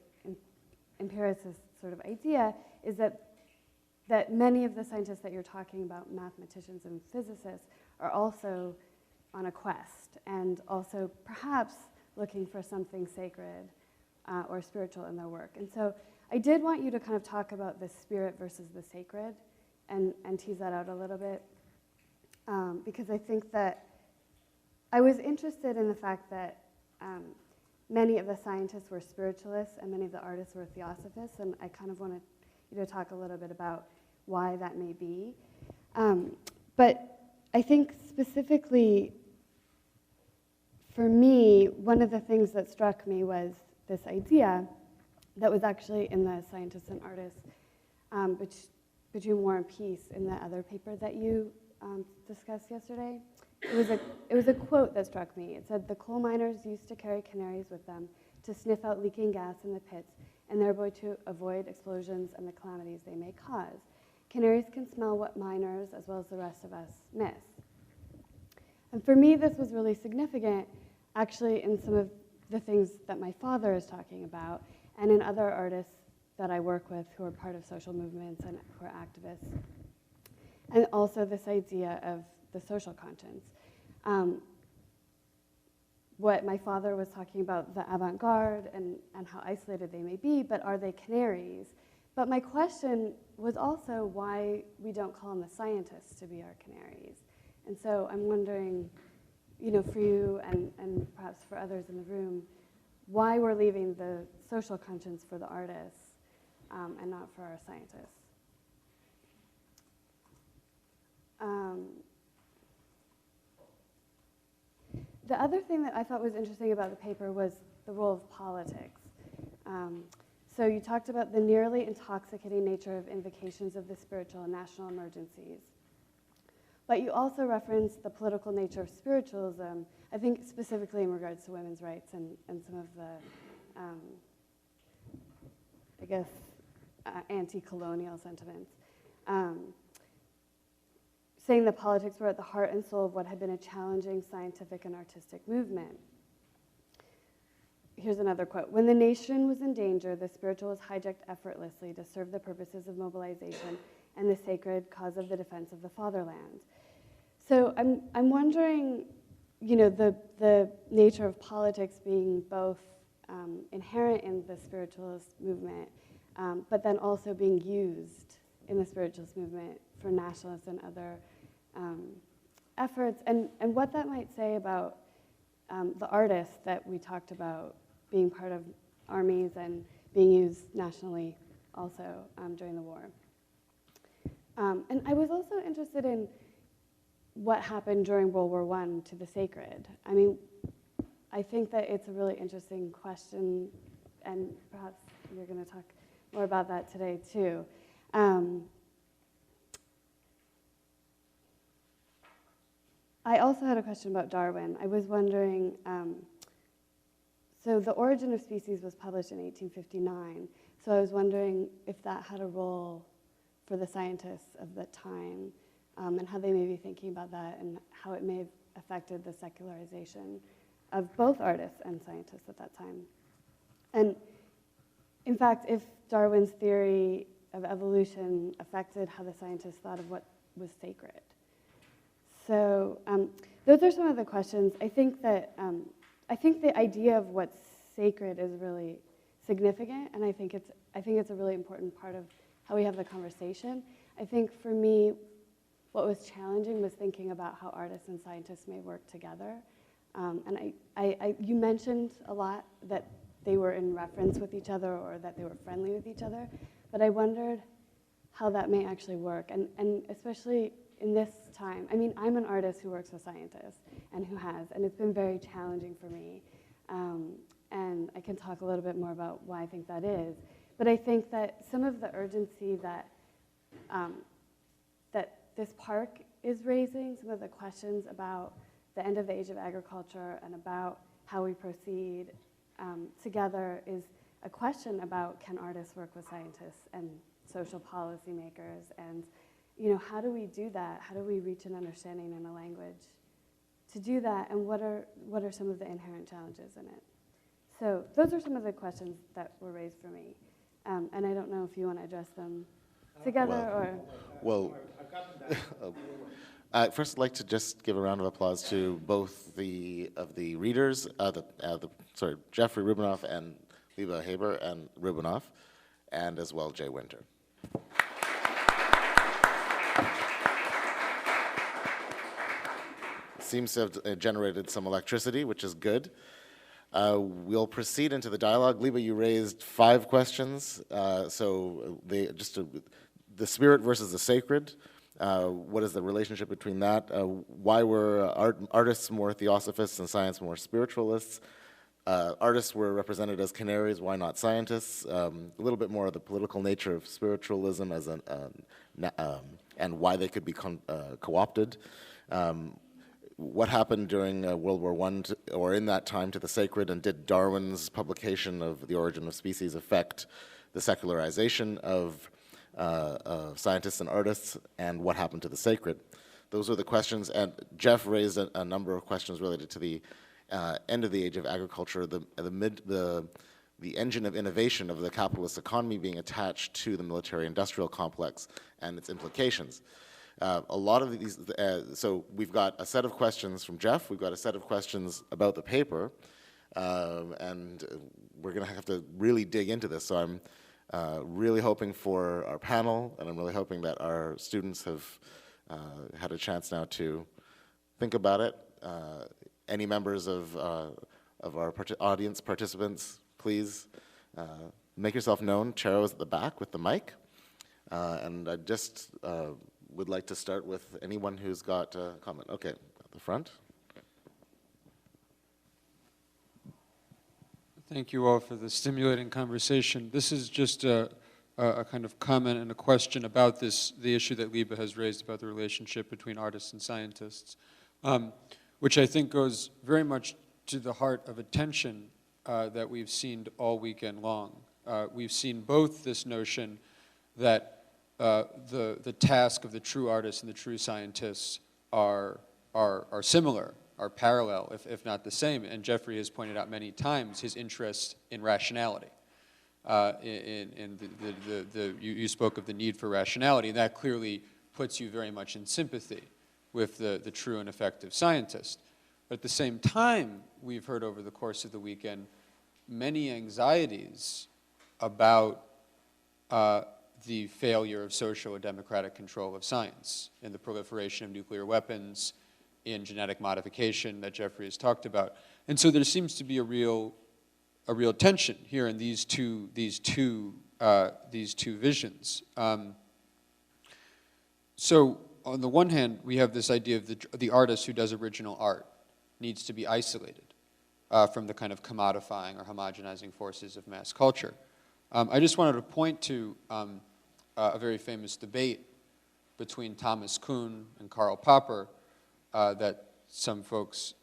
empiricist sort of idea, is that many of the scientists that you're talking about, mathematicians and physicists, are also on a quest and also perhaps looking for something sacred or spiritual in their work. And so I did want you to kind of talk about the spirit versus the sacred and tease that out a little bit, because I think that I was interested in the fact that many of the scientists were spiritualists and many of the artists were theosophists, and I kind of wanted you to talk a little bit about why that may be. But I think specifically for me, one of the things that struck me was this idea that was actually in the Scientists and Artists Between War and Peace in the other paper that you discussed yesterday. It was a quote that struck me. It said, "The coal miners used to carry canaries with them to sniff out leaking gas in the pits and thereby to avoid explosions and the calamities they may cause. Canaries can smell what miners, as well as the rest of us, miss." And for me, this was really significant, actually, in some of the things that my father is talking about, and in other artists that I work with who are part of social movements and who are activists. And also this idea of the social conscience. What my father was talking about, the avant-garde and how isolated they may be, but are they canaries? But my question was also why we don't call on the scientists to be our canaries. And so I'm wondering, for you and perhaps for others in the room, why we're leaving the social conscience for the artists and not for our scientists. The other thing that I thought was interesting about the paper was the role of politics. So you talked about the nearly intoxicating nature of invocations of the spiritual and national emergencies. But you also referenced the political nature of spiritualism, I think specifically in regards to women's rights and some of the, anti-colonial sentiments. Saying that politics were at the heart and soul of what had been a challenging scientific and artistic movement. Here's another quote. "When the nation was in danger, the spiritual was hijacked effortlessly to serve the purposes of mobilization and the sacred cause of the defense of the fatherland." So I'm wondering, the nature of politics being both inherent in the spiritualist movement, but then also being used in the spiritualist movement for nationalists and other efforts, and what that might say about the artists that we talked about being part of armies and being used nationally also during the war. And I was also interested in what happened during World War I to the sacred. I mean, I think that it's a really interesting question, and perhaps you're going to talk more about that today too. I also had a question about Darwin. I was wondering, so The Origin of Species was published in 1859, so I was wondering if that had a role for the scientists of that time, and how they may be thinking about that and how it may have affected the secularization of both artists and scientists at that time. And in fact, if Darwin's theory of evolution affected how the scientists thought of what was sacred. So those are some of the questions. I think that the idea of what's sacred is really significant, and I think it's a really important part of how we have the conversation. I think for me, what was challenging was thinking about how artists and scientists may work together. And you mentioned a lot that they were in reference with each other or that they were friendly with each other, but I wondered how that may actually work, and especially in this time. I mean, I'm an artist who works with scientists and it's been very challenging for me. And I can talk a little bit more about why I think that is. But I think that some of the urgency that that this park is raising, some of the questions about the end of the age of agriculture and about how we proceed together is a question about, can artists work with scientists and social policymakers, and how do we do that? How do we reach an understanding in a language to do that, and what are some of the inherent challenges in it? So those are some of the questions that were raised for me, and I don't know if you want to address them together First, I'd like to just give a round of applause to both the readers, Jeffrey Rubinoff and Liba Haber and Rubinoff, and as well Jay Winter. Seems to have generated some electricity, which is good. We'll proceed into the dialogue. Liba, you raised 5 questions. The spirit versus the sacred. What is the relationship between that? Why were artists more theosophists and science more spiritualists? Artists were represented as canaries, why not scientists? A little bit more of the political nature of spiritualism as and why they could be co-opted. What happened during World War I or in that time to the sacred, and did Darwin's publication of The Origin of Species affect the secularization of scientists and artists, and what happened to the sacred? Those are the questions, and Jeff raised a number of questions related to the end of the age of agriculture, the engine of innovation of the capitalist economy being attached to the military-industrial complex and its implications. A lot of these, so we've got a set of questions from Jeff, we've got a set of questions about the paper, and we're going to have to really dig into this. So I'm really hoping for our panel, and I'm really hoping that our students have had a chance now to think about it. Any members of our audience participants, please make yourself known. Charo is at the back with the mic. And I just would like to start with anyone who's got a comment. Okay, at the front. Thank you all for the stimulating conversation. This is just a kind of comment and a question about the issue that Liba has raised about the relationship between artists and scientists, which I think goes very much to the heart of a tension that we've seen all weekend long. We've seen both this notion that the task of the true artists and the true scientists are similar, are parallel, if not the same. And Jeffrey has pointed out many times his interest in rationality. You spoke of the need for rationality, and that clearly puts you very much in sympathy with the true and effective scientist. But at the same time, we've heard over the course of the weekend many anxieties about the failure of social and democratic control of science, in the proliferation of nuclear weapons, in genetic modification that Jeffrey has talked about. And so there seems to be a real tension here in these two visions. So on the one hand, we have this idea of the artist who does original art needs to be isolated from the kind of commodifying or homogenizing forces of mass culture. I just wanted to point to a very famous debate between Thomas Kuhn and Karl Popper that some folks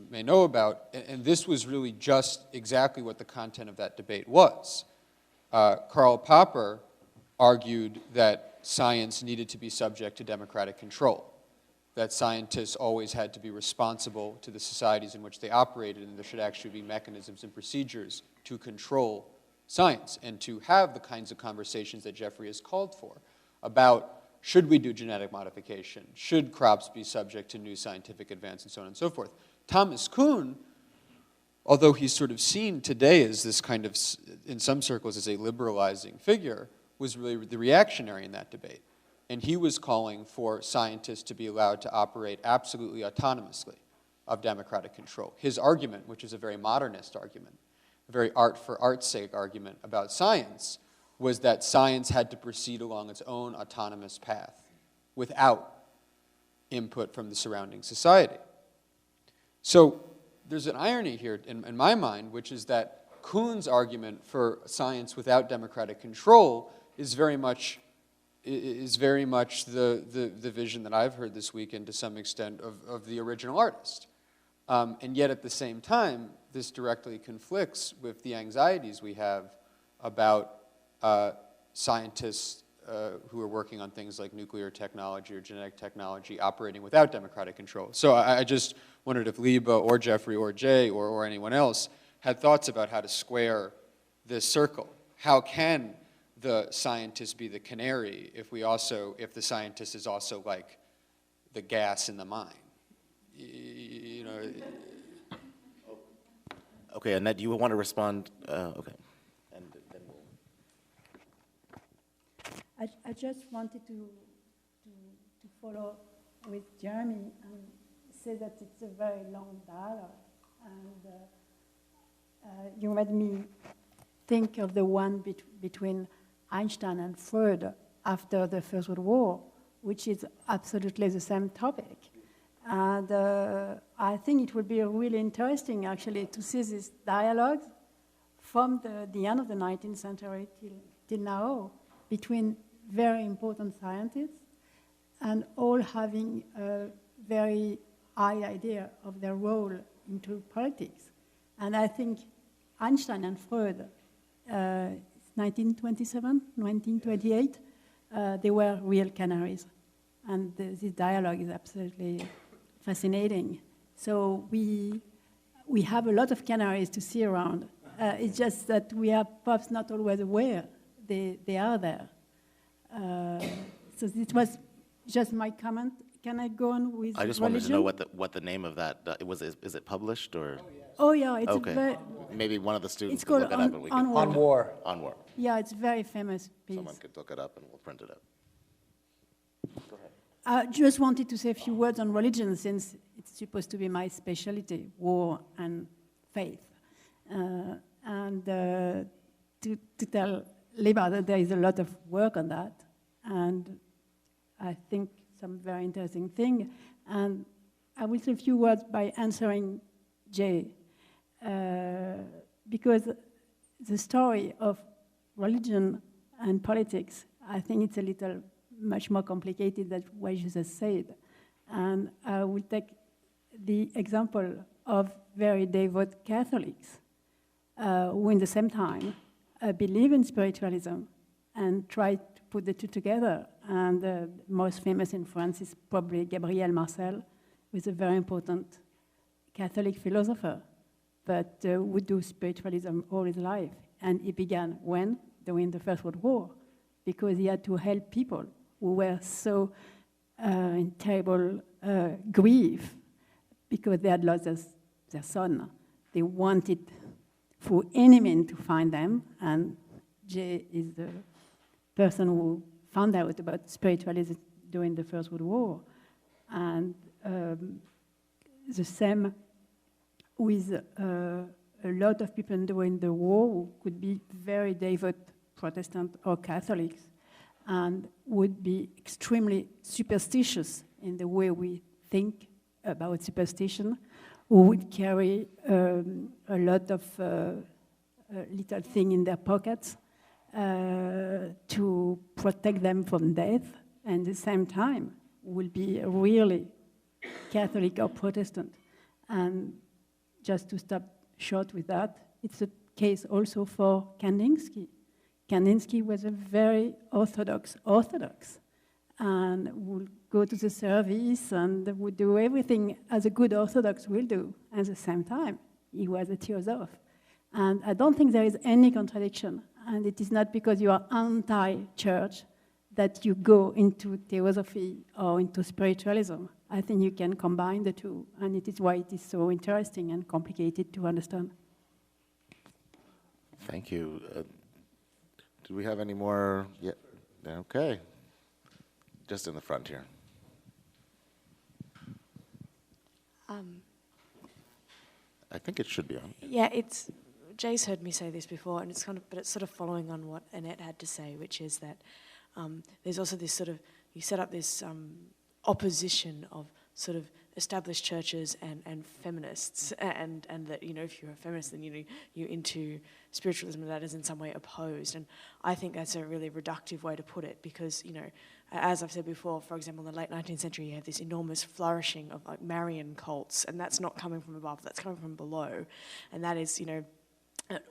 may know about, and this was really just exactly what the content of that debate was. Karl Popper argued that science needed to be subject to democratic control, that scientists always had to be responsible to the societies in which they operated, and there should actually be mechanisms and procedures to control science and to have the kinds of conversations that Jeffrey has called for about, should we do genetic modification, should crops be subject to new scientific advance, and so on and so forth. Thomas Kuhn, although he's sort of seen today as this kind of, in some circles, as a liberalizing figure, was really the reactionary in that debate. And he was calling for scientists to be allowed to operate absolutely autonomously of democratic control. His argument, which is a very modernist argument, a very art for art's sake argument about science, was that science had to proceed along its own autonomous path without input from the surrounding society. So there's an irony here in my mind, which is that Kuhn's argument for science without democratic control is very much the vision that I've heard this weekend to some extent of the original artist. And yet at the same time, this directly conflicts with the anxieties we have about scientists who are working on things like nuclear technology or genetic technology operating without democratic control. So I just wondered if Liba or Jeffrey or Jay or anyone else had thoughts about how to square this circle. How can the scientist be the canary if the scientist is also like the gas in the mine? You know. Okay, Annette, do you want to respond? Okay. And then we'll... I just wanted to follow with Jeremy and say that it's a very long dialogue. And you made me think of the one between Einstein and Freud after the First World War, which is absolutely the same topic. And I think it would be really interesting, actually, to see this dialogue from the end of the 19th century till now between very important scientists and all having a very high idea of their role into politics. And I think Einstein and Freud, 1927, 1928, they were real canaries. And this dialogue is absolutely fascinating. So we have a lot of canaries to see around. It's just that we are perhaps not always aware they are there. So it was just my comment. Can I go on with I just wanted to know what the name of that was. Is it published or? Oh yeah, it's okay. Maybe one of the students it's could called look it up and we can. On war. On war. Yeah, it's a very famous piece. Someone could look it up and we'll print it up. Go ahead. I just wanted to say a few words on religion, since it's supposed to be my specialty, war and faith. And to tell Liba that there is a lot of work on that, and I think some very interesting thing. And I will say a few words by answering Jay, because the story of religion and politics, I think it's a little much more complicated than what you just said. And I will take the example of very devout Catholics who, in the same time, believe in spiritualism and try to put the two together. And the most famous in France is probably Gabriel Marcel, who is a very important Catholic philosopher, but would do spiritualism all his life. And he began when? During the First World War, because he had to help people who were so in terrible grief because they had lost their son. They wanted for any means to find them, and Jay is the person who found out about spiritualism during the First World War. And the same with a lot of people during the war who could be very devout Protestant or Catholics and would be extremely superstitious in the way we think about superstition, who would carry a lot of little things in their pockets to protect them from death, and at the same time will be really Catholic or Protestant. And just to stop short with that, it's a case also for Kandinsky. Kandinsky was a very orthodox, and would go to the service and would do everything as a good Orthodox will do. At the same time, he was a theosoph. And I don't think there is any contradiction. And it is not because you are anti-church that you go into theosophy or into spiritualism. I think you can combine the two, and it is why it is so interesting and complicated to understand. Thank you. Do we have any more? Yeah. Okay. Just in the front here. I think it should be on. Yeah, Jay's heard me say this before, and but it's sort of following on what Annette had to say, which is that there's also this sort of, you set up this opposition of sort of established churches and feminists, and that, you know, if you're a feminist, then you're into spiritualism, and that is in some way opposed. And I think that's a really reductive way to put it, because, you know, as I've said before, for example, in the late 19th century, you have this enormous flourishing of like Marian cults, and that's not coming from above, that's coming from below. And that is, you know,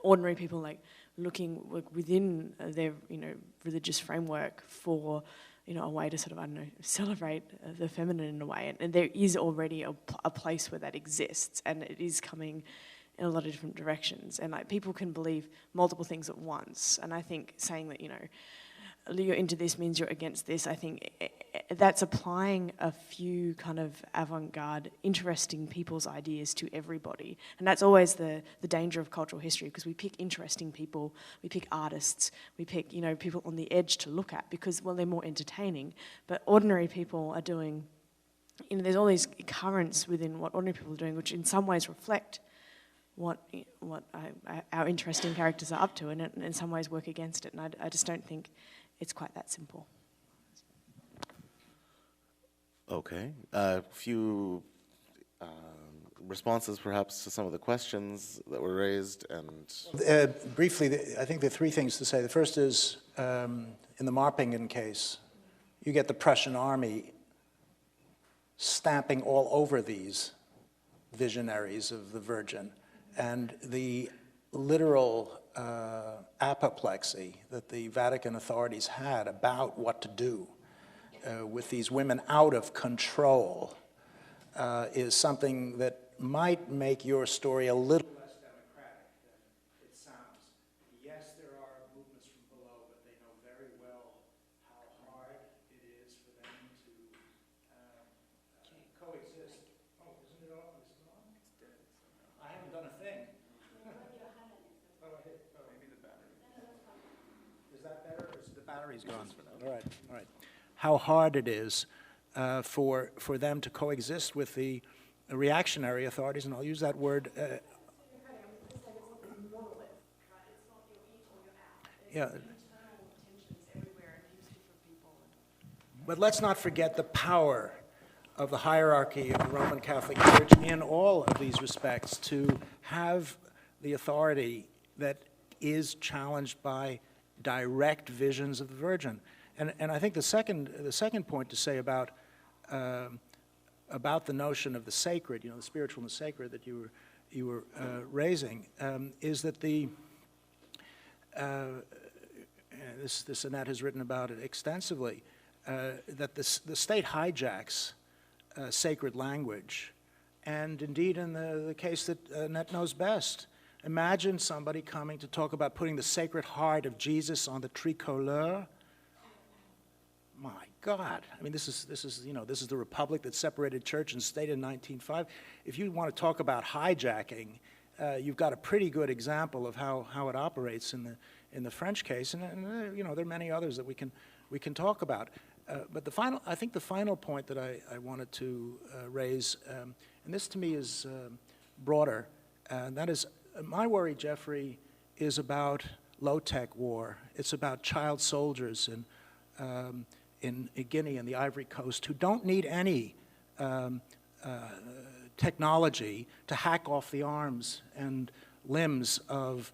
ordinary people like looking within their, you know, religious framework for, you know, a way to sort of, I don't know, celebrate the feminine in a way. And there is already a place where that exists, and it is coming in a lot of different directions. And like, people can believe multiple things at once. And I think saying that, you know, you're into this means you're against this, I think that's applying a few kind of avant-garde, interesting people's ideas to everybody. And that's always the danger of cultural history, because we pick interesting people, we pick artists, we pick, you know, people on the edge to look at because, well, they're more entertaining. But ordinary people are doing, you know, there's all these currents within what ordinary people are doing, which in some ways reflect what our interesting characters are up to, and in some ways work against it. And I just don't think it's quite that simple. Okay. A few responses, perhaps, to some of the questions that were raised, and Briefly, I think there are three things to say. The first is, in the Marpingen case, you get the Prussian army stamping all over these visionaries of the Virgin, and the literal apoplexy that the Vatican authorities had about what to do with these women out of control is something that might make your story a little less democratic than it sounds. Yes, there are movements from below, but they know very well how hard it is for them to coexist. Oh, isn't it on? Is it on? I haven't done a thing. Is that better, or is the battery's gone? All right, all right. How hard it is for them to coexist with the reactionary authorities, and I'll use that word. Yeah. But let's not forget the power of the hierarchy of the Roman Catholic Church in all of these respects, to have the authority that is challenged by direct visions of the Virgin. And I think the second point to say about the notion of the sacred, you know, the spiritual and the sacred that you were raising, is that this Annette has written about it extensively, that the state hijacks sacred language, and indeed in the case that Annette knows best. Imagine somebody coming to talk about putting the Sacred Heart of Jesus on the tricolore. My God! I mean, this is the republic that separated church and state in 1905. If you want to talk about hijacking, you've got a pretty good example of how it operates in the French case, and you know, there are many others that we can talk about. But I think the final point that I wanted to raise, and this to me is broader, and that is, my worry, Jeffrey, is about low-tech war. It's about child soldiers in Guinea and the Ivory Coast who don't need any technology to hack off the arms and limbs of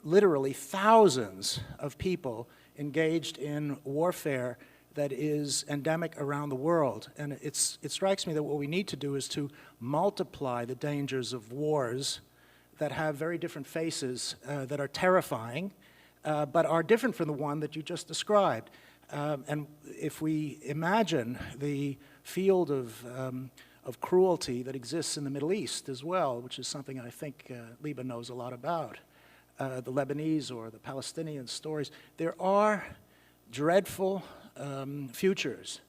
literally thousands of people engaged in warfare that is endemic around the world. And it strikes me that what we need to do is to multiply the dangers of wars that have very different faces, that are terrifying, but are different from the one that you just described. And if we imagine the field of cruelty that exists in the Middle East as well, which is something I think Liba knows a lot about, the Lebanese or the Palestinian stories, there are dreadful futures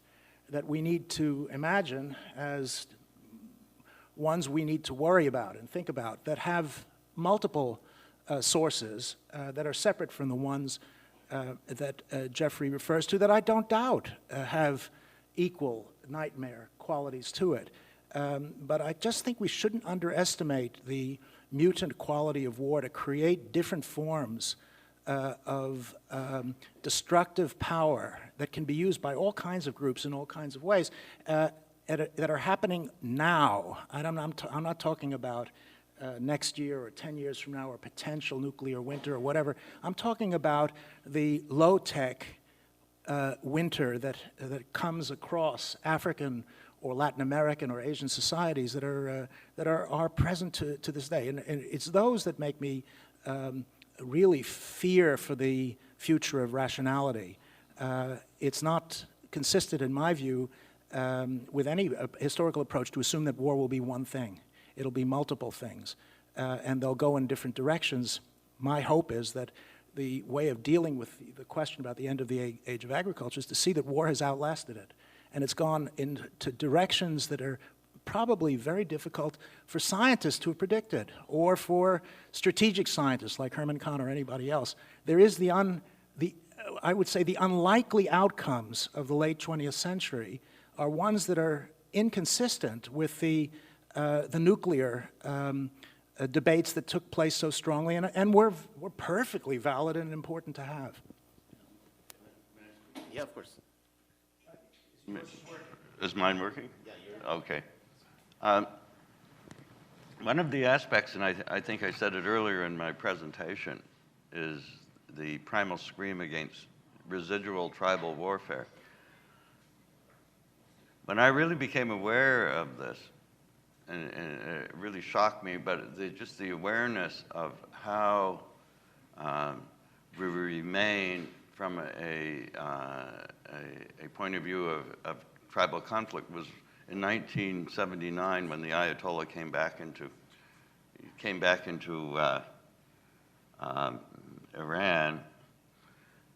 that we need to imagine as ones we need to worry about and think about, that have multiple sources that are separate from the ones that Jeffrey refers to, that I don't doubt have equal nightmare qualities to it. But I just think we shouldn't underestimate the mutant quality of war to create different forms of destructive power that can be used by all kinds of groups in all kinds of ways that are happening now. I'm not talking about next year or 10 years from now or potential nuclear winter or whatever. I'm talking about the low-tech winter that comes across African or Latin American or Asian societies that are present to this day. And it's those that make me really fear for the future of rationality. It's not consistent, in my view, with any historical approach to assume that war will be one thing. It'll be multiple things, and they'll go in different directions. My hope is that the way of dealing with the question about the end of the age of agriculture is to see that war has outlasted it. And it's gone into directions that are probably very difficult for scientists to have predicted, or for strategic scientists like Herman Kahn or anybody else. There is I would say the unlikely outcomes of the late 20th century are ones that are inconsistent with the nuclear debates that took place so strongly and were perfectly valid and important to have. Yeah, of course. Is mine working? Yeah, you're okay. One of the aspects, and I think I said it earlier in my presentation, is the primal scream against residual tribal warfare. When I really became aware of this, and it really shocked me, but just the awareness of how we remain from a point of view of tribal conflict was in 1979 when the Ayatollah came back into Iran.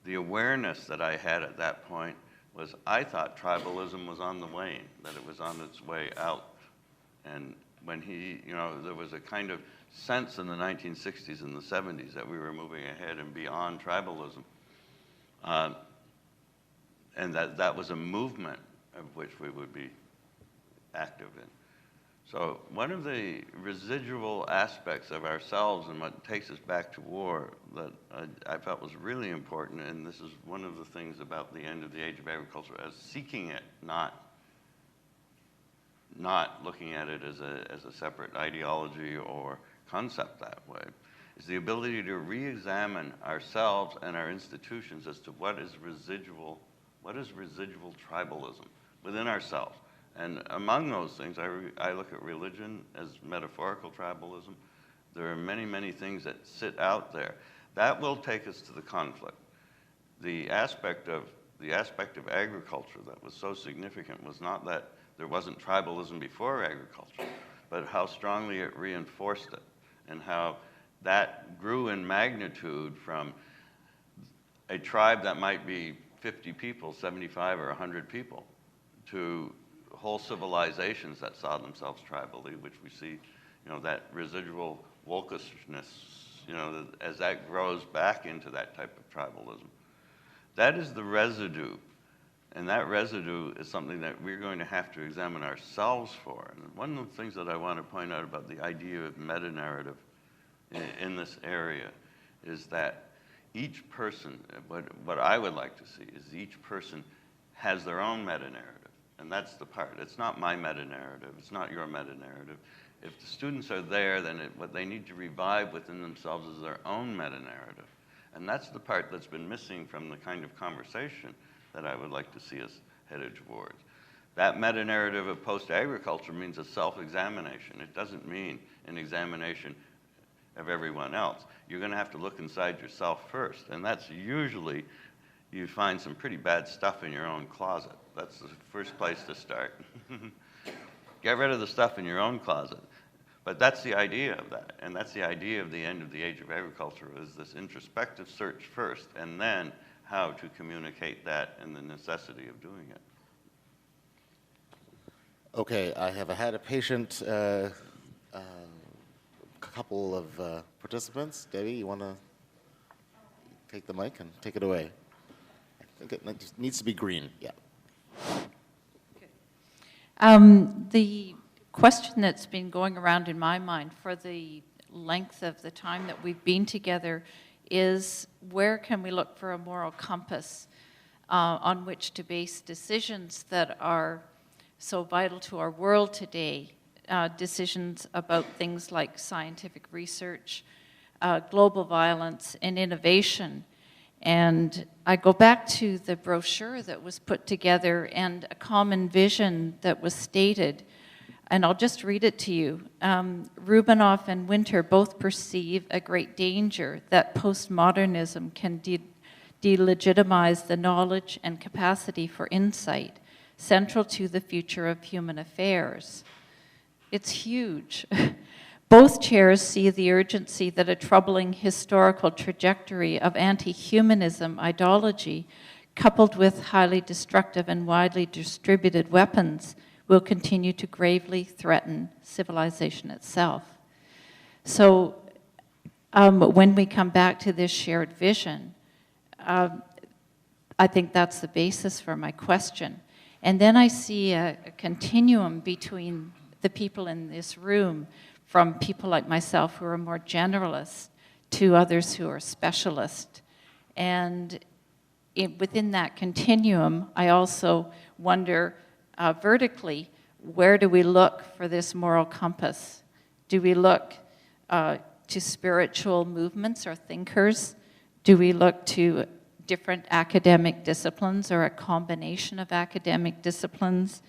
The awareness that I had at that point was I thought tribalism was on the wane, that it was on its way out. And when there was a kind of sense in the 1960s and the 70s that we were moving ahead and beyond tribalism. And that was a movement of which we would be active in. So one of the residual aspects of ourselves and what takes us back to war that I felt was really important, and this is one of the things about the end of the age of agriculture, as seeking it, not looking at it as a separate ideology or concept that way, is the ability to re-examine ourselves and our institutions as to what is residual tribalism within ourselves. And among those things, I look at religion as metaphorical tribalism. There are many, many things that sit out there. That will take us to the conflict. The aspect of agriculture that was so significant was not that there wasn't tribalism before agriculture, but how strongly it reinforced it, and how that grew in magnitude from a tribe that might be 50 people, 75 or 100 people, to whole civilizations that saw themselves tribally, which we see, that residual wolkishness, as that grows back into that type of tribalism. That is the residue, and that residue is something that we're going to have to examine ourselves for. And one of the things that I want to point out about the idea of meta-narrative in this area is that each person, what I would like to see is each person has their own meta-narrative. And that's the part. It's not my meta-narrative. It's not your meta-narrative. If the students are there, then what they need to revive within themselves is their own meta-narrative. And that's the part that's been missing from the kind of conversation that I would like to see us headed towards. That meta-narrative of post-agriculture means a self-examination. It doesn't mean an examination of everyone else. You're going to have to look inside yourself first. And that's usually, you find some pretty bad stuff in your own closet. That's the first place to start. Get rid of the stuff in your own closet. But that's the idea of that. And that's the idea of the end of the age of agriculture, is this introspective search first, and then how to communicate that and the necessity of doing it. Okay, I have had a patient couple of participants. Debbie, you want to take the mic and take it away? I think it needs to be green, yeah. The question that's been going around in my mind for the length of the time that we've been together is, where can we look for a moral compass on which to base decisions that are so vital to our world today, decisions about things like scientific research, global violence, and innovation. And I go back to the brochure that was put together and a common vision that was stated, and I'll just read it to you. Rubinoff and Winter both perceive a great danger that postmodernism can delegitimize the knowledge and capacity for insight central to the future of human affairs. It's huge. Both chairs see the urgency that a troubling historical trajectory of anti-humanism ideology, coupled with highly destructive and widely distributed weapons, will continue to gravely threaten civilization itself. So when we come back to this shared vision, I think that's the basis for my question. And then I see a continuum between the people in this room, from people like myself who are more generalist to others who are specialist. And within that continuum, I also wonder vertically, where do we look for this moral compass? Do we look to spiritual movements or thinkers? Do we look to different academic disciplines or a combination of academic disciplines?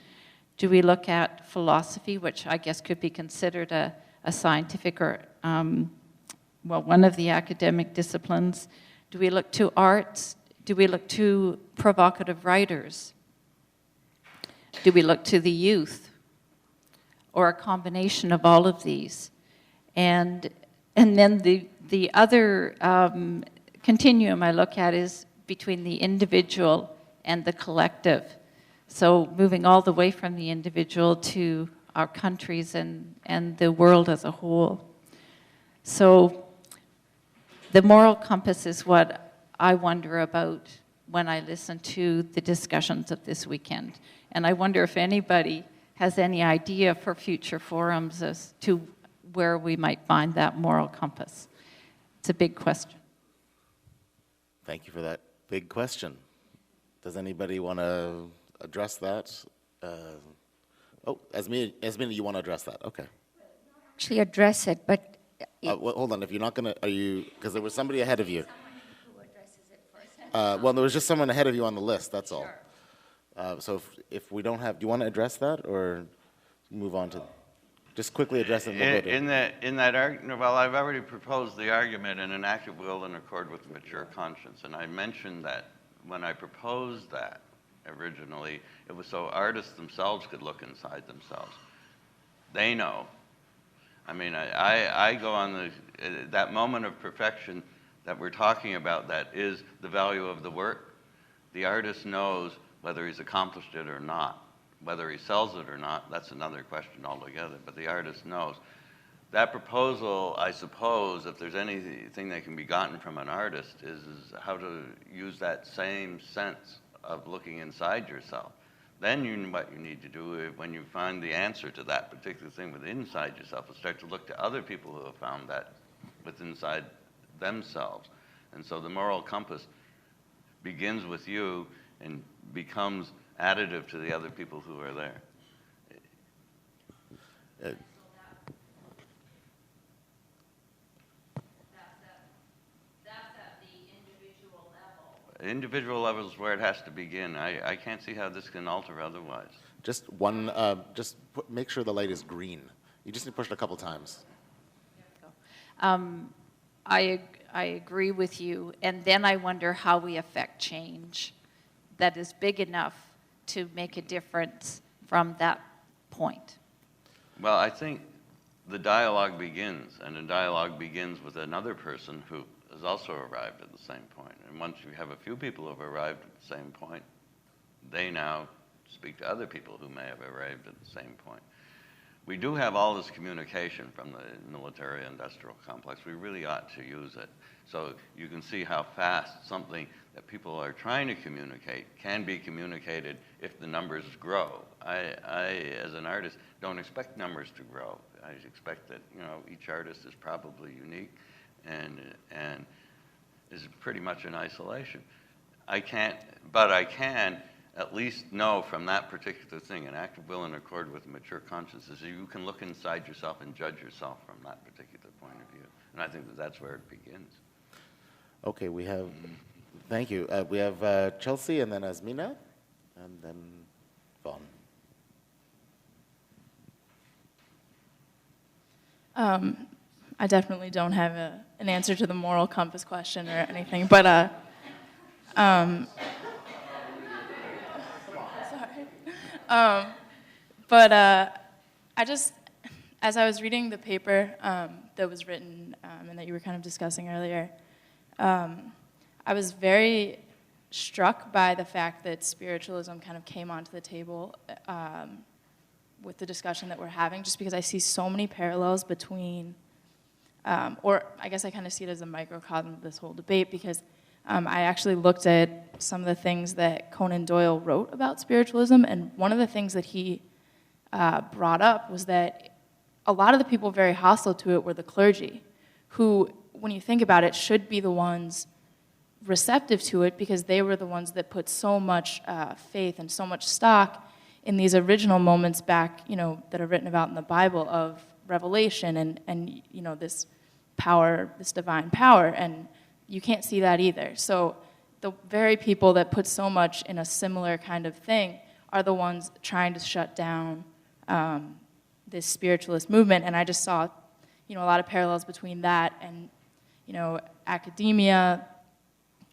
Do we look at philosophy, which I guess could be considered a scientific or, well, one of the academic disciplines? Do we look to arts? Do we look to provocative writers? Do we look to the youth? Or a combination of all of these? And then the other continuum I look at is between the individual and the collective. So moving all the way from the individual to our countries and the world as a whole. So the moral compass is what I wonder about when I listen to the discussions of this weekend. And I wonder if anybody has any idea for future forums as to where we might find that moral compass. It's a big question. Thank you for that big question. Does anybody want to address that? Oh, Esmina, you want to address that? Okay. Actually address it, but... Well, hold on, if you're not going to, are you, because there was somebody ahead of you. Who addresses it first? Well, there was just someone ahead of you on the list, that's all. So if we don't have, do you want to address that, or move on to, just quickly address it? In that argument, well, I've already proposed the argument in an active will in accord with mature conscience, and I mentioned that when I proposed that originally, it was so artists themselves could look inside themselves. They know. I mean, I go on that moment of perfection that we're talking about, that is the value of the work. The artist knows whether he's accomplished it or not. Whether he sells it or not, that's another question altogether, but the artist knows. That proposal, I suppose, if there's anything that can be gotten from an artist, is how to use that same sense of looking inside yourself. Then what you need to do, when you find the answer to that particular thing within inside yourself, is start to look to other people who have found that within inside themselves. And so the moral compass begins with you and becomes additive to the other people who are there. Individual level is where it has to begin. I can't see how this can alter otherwise. Just one, make sure the light is green. You just need to push it a couple times. I agree with you, and then I wonder how we affect change that is big enough to make a difference from that point. Well, I think the dialogue begins, and the dialogue begins with another person who has also arrived at the same point. And once you have a few people who have arrived at the same point, they now speak to other people who may have arrived at the same point. we do have all this communication from the military-industrial complex. We really ought to use it. So you can see how fast something that people are trying to communicate can be communicated if the numbers grow. I, as an artist, don't expect numbers to grow. I expect that, you know, each artist is probably unique and is pretty much in isolation. I can at least know from that particular thing, an active will in accord with a mature conscience, is you can look inside yourself and judge yourself from that particular point of view. And I think that that's where it begins. Okay, we have, thank you. We have Chelsea and then Azmina and then Vaughn. I definitely don't have an answer to the moral compass question or anything, but I just, as I was reading the paper that was written and that you were kind of discussing earlier, I was very struck by the fact that spiritualism kind of came onto the table with the discussion that we're having, just because I see so many parallels between, or I guess I kind of see it as a microcosm of this whole debate, because I actually looked at some of the things that Conan Doyle wrote about spiritualism, and one of the things that he brought up was that a lot of the people very hostile to it were the clergy, who, when you think about it, should be the ones receptive to it, because they were the ones that put so much faith and so much stock in these original moments back, you know, that are written about in the Bible of revelation and you know, this power, this divine power, and you can't see that either. So the very people that put so much in a similar kind of thing are the ones trying to shut down this spiritualist movement, and I just saw, you know, a lot of parallels between that and, you know, academia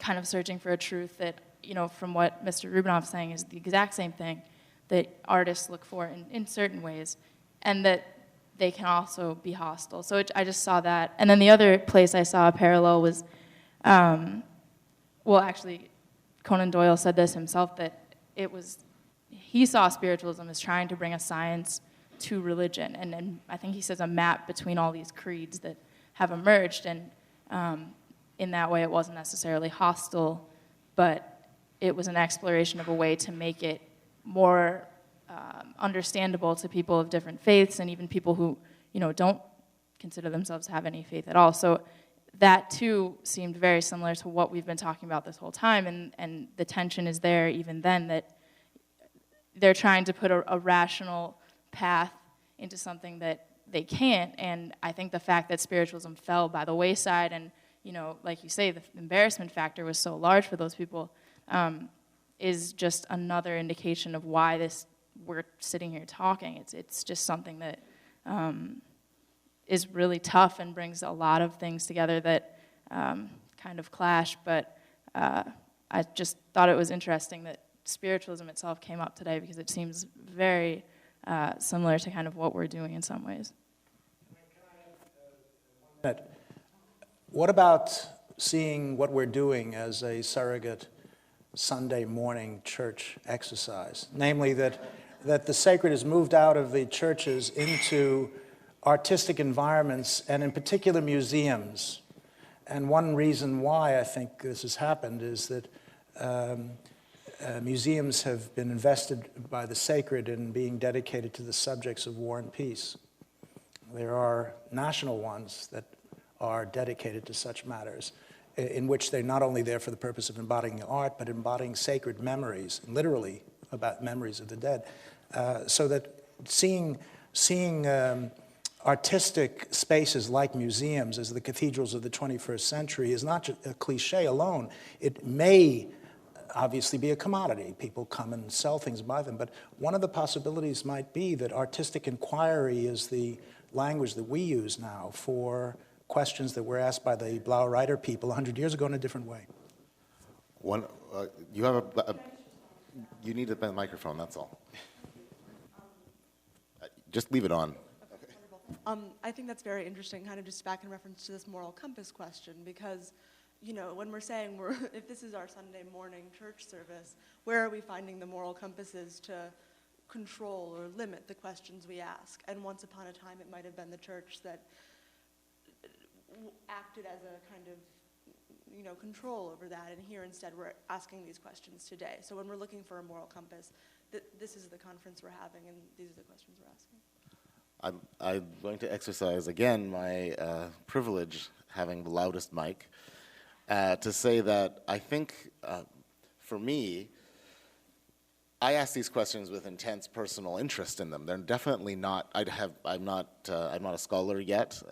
kind of searching for a truth that, you know, from what Mr. Rubinoff's saying is the exact same thing that artists look for in certain ways, and that they can also be hostile. So I just saw that. And then the other place I saw a parallel was, well, actually, Conan Doyle said this himself, that he saw spiritualism as trying to bring a science to religion. And I think he says a map between all these creeds that have emerged. And in that way, it wasn't necessarily hostile, but it was an exploration of a way to make it more understandable to people of different faiths, and even people who, you know, don't consider themselves to have any faith at all. So that too seemed very similar to what we've been talking about this whole time, and the tension is there even then, that they're trying to put a rational path into something that they can't. And I think the fact that spiritualism fell by the wayside, and, you know, like you say, the embarrassment factor was so large for those people, is just another indication of why we're sitting here talking. It's just something that is really tough and brings a lot of things together that kind of clash. But I just thought it was interesting that spiritualism itself came up today, because it seems very similar to kind of what we're doing in some ways. What about seeing what we're doing as a surrogate Sunday morning church exercise? Namely, that the sacred is moved out of the churches into artistic environments, and in particular museums. And one reason why I think this has happened is that museums have been invested by the sacred in being dedicated to the subjects of war and peace. There are national ones that are dedicated to such matters, in which they're not only there for the purpose of embodying art, but embodying sacred memories, literally about memories of the dead. So that seeing artistic spaces like museums as the cathedrals of the 21st century is not just a cliche alone. It may obviously be a commodity. People come and sell things, buy them. But one of the possibilities might be that artistic inquiry is the language that we use now for questions that were asked by the Blau Reiter people 100 years ago in a different way. You need a microphone, that's all. Just leave it on. I think that's very interesting, kind of just back in reference to this moral compass question, because, you know, when we're saying if this is our Sunday morning church service, where are we finding the moral compasses to control or limit the questions we ask. And once upon a time, it might have been the church that acted as a kind of, control over that. And here instead, we're asking these questions today. So when we're looking for a moral compass, this is the conference we're having, and these are the questions we're asking. I'm going to exercise again my privilege, having the loudest mic, to say that I think, for me, I ask these questions with intense personal interest in them. They're definitely not. I'm not a scholar yet,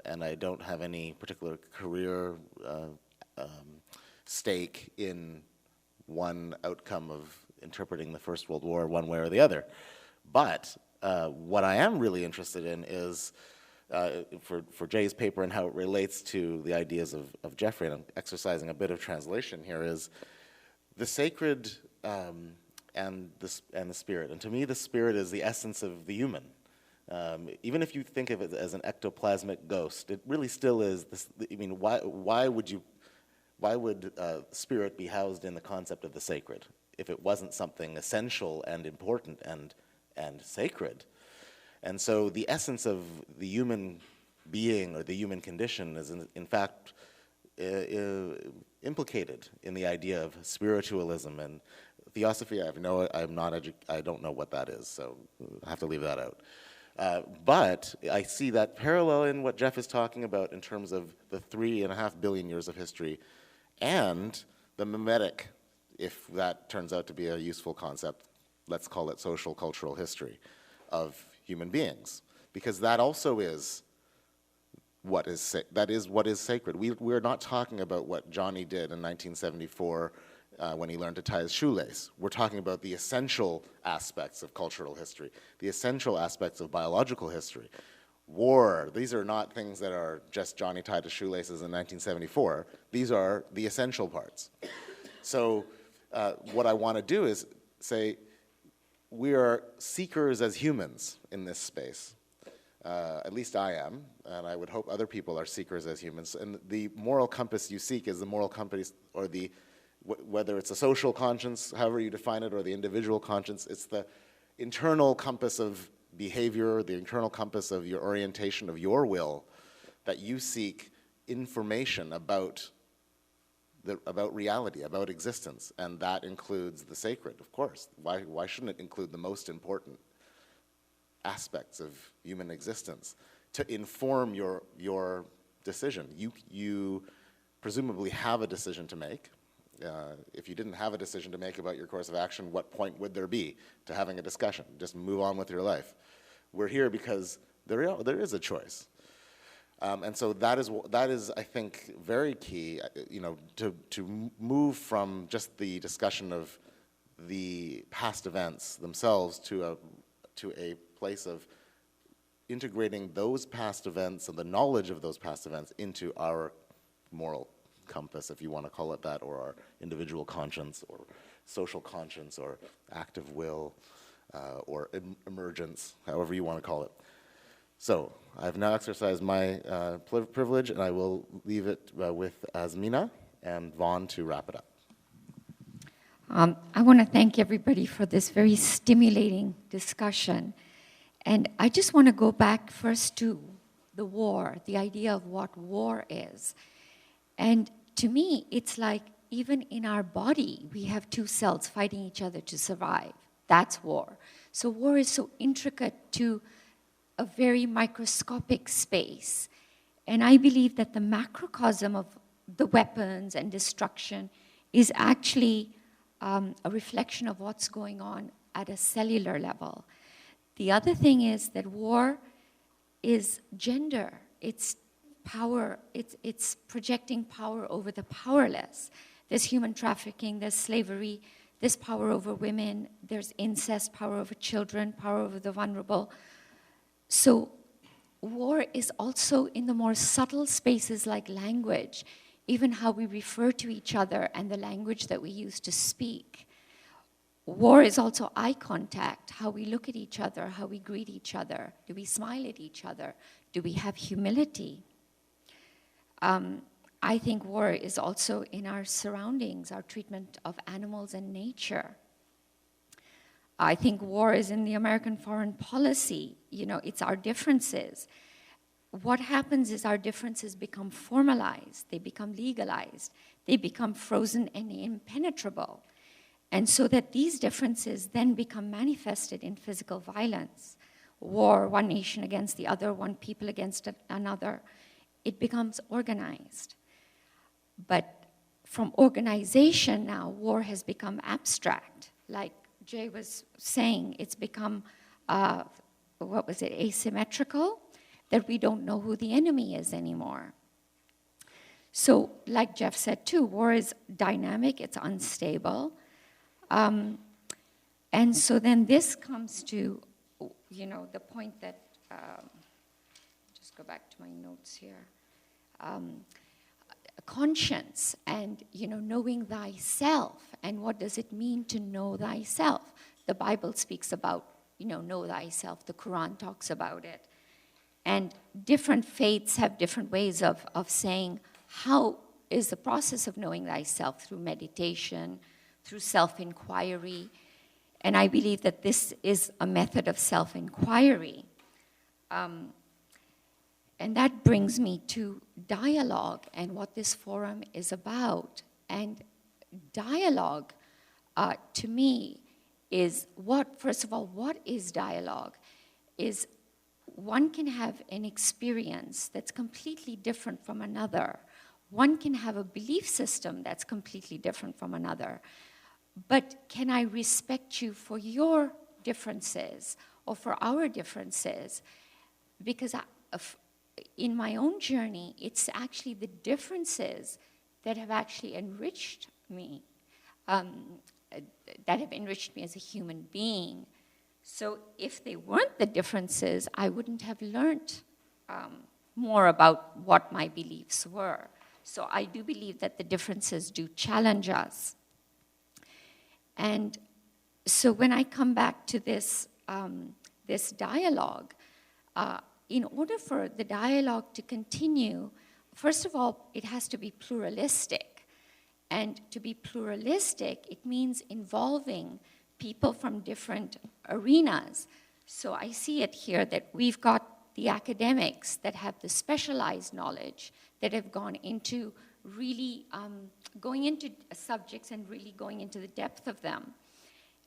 and I don't have any particular career stake in one outcome of interpreting the First World War one way or the other. But what I am really interested in is, for Jay's paper and how it relates to the ideas of Jeffrey, and I'm exercising a bit of translation here, is the sacred and the spirit. And to me, the spirit is the essence of the human. Even if you think of it as an ectoplasmic ghost, it really still is this. I mean, why would spirit be housed in the concept of the sacred if it wasn't something essential and important and sacred? And so the essence of the human being or the human condition is in fact implicated in the idea of spiritualism and theosophy. I don't know what that is, so I have to leave that out. But I see that parallel in what Jeff is talking about in terms of the 3.5 billion years of history and the mimetic, if that turns out to be a useful concept, let's call it social cultural history of human beings, because that also is what is sacred. We're not talking about what Johnny did in 1974 when he learned to tie his shoelace. We're talking about the essential aspects of cultural history, the essential aspects of biological history. War, these are not things that are just Johnny tied his shoelaces in 1974. These are the essential parts. So what I want to do is say, we are seekers as humans in this space. At least I am, and I would hope other people are seekers as humans. And the moral compass you seek is the moral compass, or whether it's a social conscience, however you define it, or the individual conscience, it's the internal compass of behavior, the internal compass of your orientation of your will, that you seek information about reality, about existence, and that includes the sacred, of course. Why shouldn't it include the most important aspects of human existence to inform your decision? You presumably have a decision to make. If you didn't have a decision to make about your course of action, what point would there be to having a discussion? Just move on with your life. We're here because there is a choice. And so that is, I think, very key, to move from just the discussion of the past events themselves to a place of integrating those past events and the knowledge of those past events into our moral compass, if you want to call it that, or our individual conscience, or social conscience, or active will, or emergence, however you want to call it. So I've now exercised my privilege, and I will leave it with Azmina and Vaughn to wrap it up. I want to thank everybody for this very stimulating discussion. And I just want to go back first to the war, the idea of what war is. And to me, it's like even in our body, we have two cells fighting each other to survive. That's war. So war is so intricate to a very microscopic space. And I believe that the macrocosm of the weapons and destruction is actually a reflection of what's going on at a cellular level. The other thing is that war is gender. It's power. It's projecting power over the powerless. There's human trafficking, there's slavery, there's power over women, there's incest, power over children, power over the vulnerable. So war is also in the more subtle spaces like language, even how we refer to each other and the language that we use to speak. War is also eye contact, how we look at each other, how we greet each other. Do we smile at each other? Do we have humility? I think war is also in our surroundings, our treatment of animals and nature. I think war is in the American foreign policy. You know, it's our differences. What happens is our differences become formalized, they become legalized, they become frozen and impenetrable. And so that these differences then become manifested in physical violence. War, one nation against the other, one people against another. It becomes organized. But from organization now, war has become abstract. Like Jay was saying, it's become, asymmetrical, that we don't know who the enemy is anymore. So, like Jeff said too, war is dynamic, it's unstable. And so then this comes to, you know, the point that, just go back to my notes here. Conscience and, you know, knowing thyself, and what does it mean to know thyself? The Bible speaks about, you know thyself. The Quran talks about it. And different faiths have different ways of saying how is the process of knowing thyself, through meditation, through self-inquiry. And I believe that this is a method of self-inquiry. And that brings me to dialogue and what this forum is about. And dialogue, to me, is first of all, what is dialogue? Is one can have an experience that's completely different from another. One can have a belief system that's completely different from another. But can I respect you for your differences or for our differences? Because in my own journey, it's actually the differences that have actually enriched me, that have enriched me as a human being. So if they weren't the differences, I wouldn't have learned more about what my beliefs were. So I do believe that the differences do challenge us. And so when I come back to this, this dialogue, in order for the dialogue to continue, first of all, it has to be pluralistic. And to be pluralistic, it means involving people from different arenas. So I see it here that we've got the academics that have the specialized knowledge, that have gone into really going into subjects and really going into the depth of them.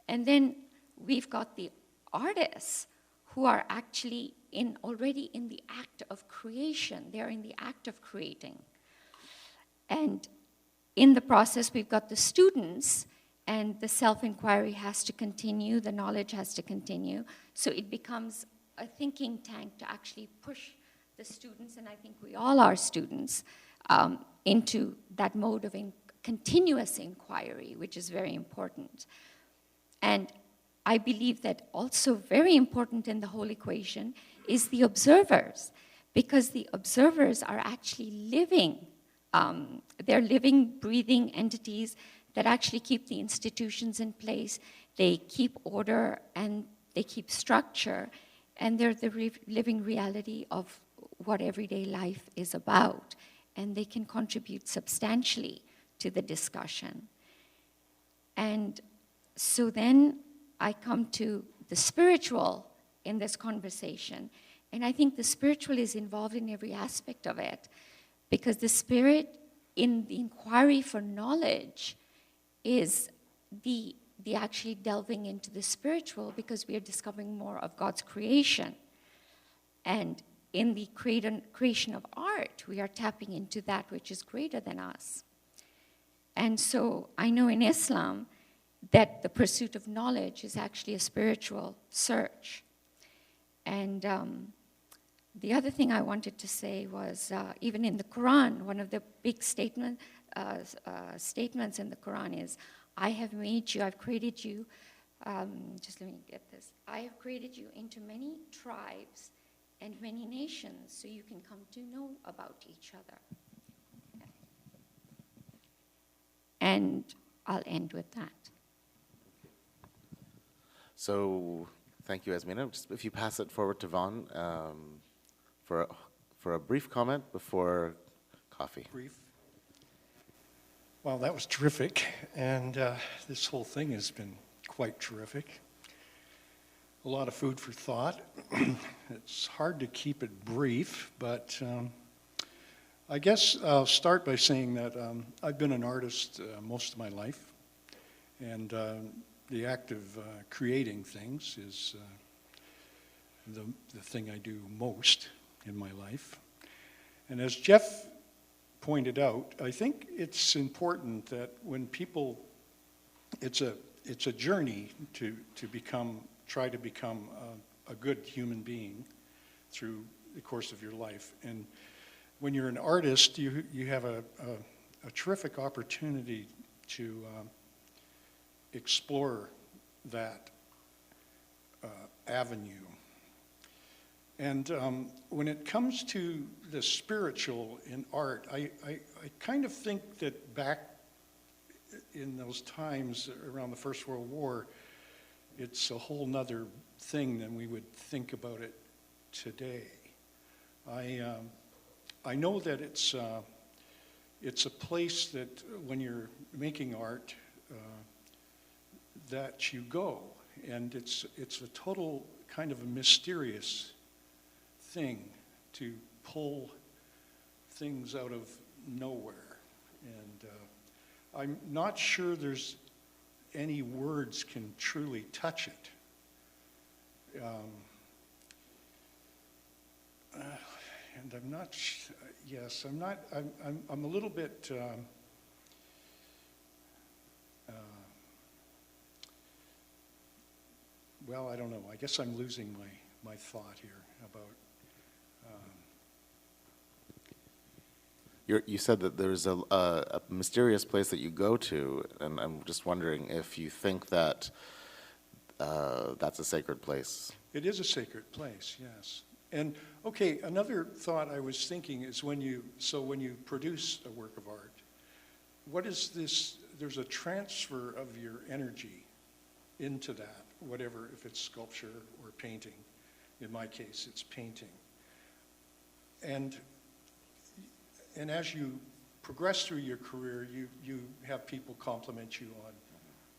And then we've got the artists who are actually already in the act of creation. They're in the act of creating. And in the process, we've got the students, and the self-inquiry has to continue, the knowledge has to continue. So it becomes a thinking tank to actually push the students, and I think we all are students, into that mode of continuous inquiry, which is very important. And I believe that also very important in the whole equation is the observers, because the observers are actually living, they're living, breathing entities that actually keep the institutions in place, they keep order and they keep structure, and they're the living reality of what everyday life is about, and they can contribute substantially to the discussion. And so then I come to the spiritual in this conversation, and I think the spiritual is involved in every aspect of it, because the spirit in the inquiry for knowledge is the actually delving into the spiritual, because we are discovering more of God's creation. And in the creation of art, we are tapping into that which is greater than us. And so I know in Islam that the pursuit of knowledge is actually a spiritual search. And the other thing I wanted to say was, even in the Quran, one of the big statements in the Quran is, I have made you, I've created you, just let me get this, I have created you into many tribes and many nations, so you can come to know about each other. And I'll end with that. So, thank you, Yasmina. Just if you pass it forward to Vaughn for a brief comment before coffee. Brief. Well, that was terrific, and this whole thing has been quite terrific. a lot of food for thought. It's hard to keep it brief, but I guess I'll start by saying that I've been an artist most of my life, and the act of creating things is the thing I do most in my life. And as Jeff pointed out, I think it's important that when people, it's a journey to try to become a good human being through the course of your life. And when you're an artist, you have a terrific opportunity to explore that avenue. And when it comes to the spiritual in art, I kind of think that back in those times around the First World War, it's a whole nother thing than we would think about it today. I know that it's a place that when you're making art that you go, and it's a total kind of a mysterious thing to pull things out of nowhere. And I'm not sure there's any words can truly touch it. And I'm not, yes, I'm a little bit, well, I don't know. I guess I'm losing my thought here about. You said that there's a mysterious place that you go to, and I'm just wondering if you think that that's a sacred place. It is a sacred place, yes. And okay, another thought I was thinking is when you produce a work of art, what is this? There's a transfer of your energy into that, whatever, if it's sculpture or painting. In my case, it's painting. And as you progress through your career, you have people compliment you on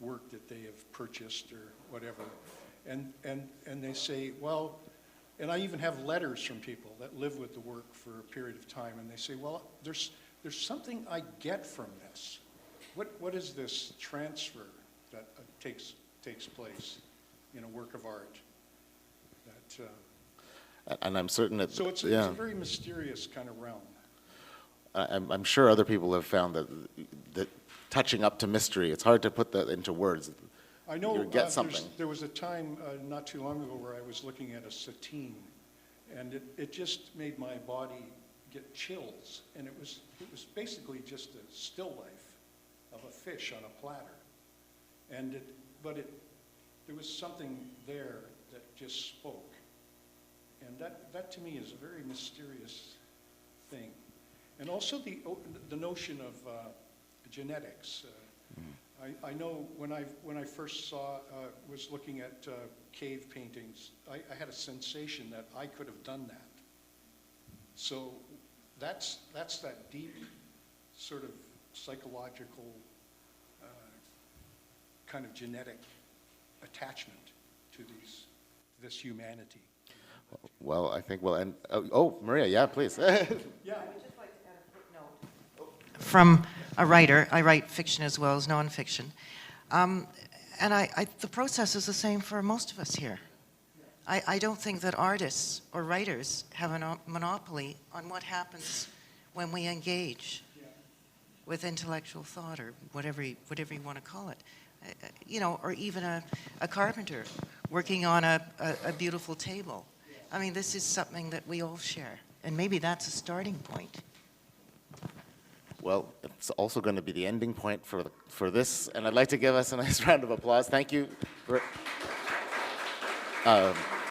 work that they have purchased or whatever. And they say, well, and I even have letters from people that live with the work for a period of time, and they say, well, there's something I get from this. What is this transfer that takes place in a work of art? And I'm certain that So it's a very mysterious kind of realm. I'm sure other people have found that touching up to mystery, it's hard to put that into words. I know you get something. there was a time not too long ago where I was looking at a sateen, and it just made my body get chills. And it was basically just a still life of a fish on a platter. And there was something there that just spoke. And that to me is a very mysterious thing. And also the notion of genetics. I know when I first was looking at cave paintings, I had a sensation that I could have done that. So that's that deep sort of psychological kind of genetic attachment to this humanity. Well, I think we'll end. Oh, Maria, yeah, please. Yeah, I would just like to add a footnote. From a writer, I write fiction as well as nonfiction. And the process is the same for most of us here. I don't think that artists or writers have a monopoly on what happens when we engage with intellectual thought or whatever you want to call it. Or even a carpenter working on a beautiful table. I mean, this is something that we all share, and maybe that's a starting point. Well, it's also going to be the ending point for this, and I'd like to give us a nice round of applause. Thank you.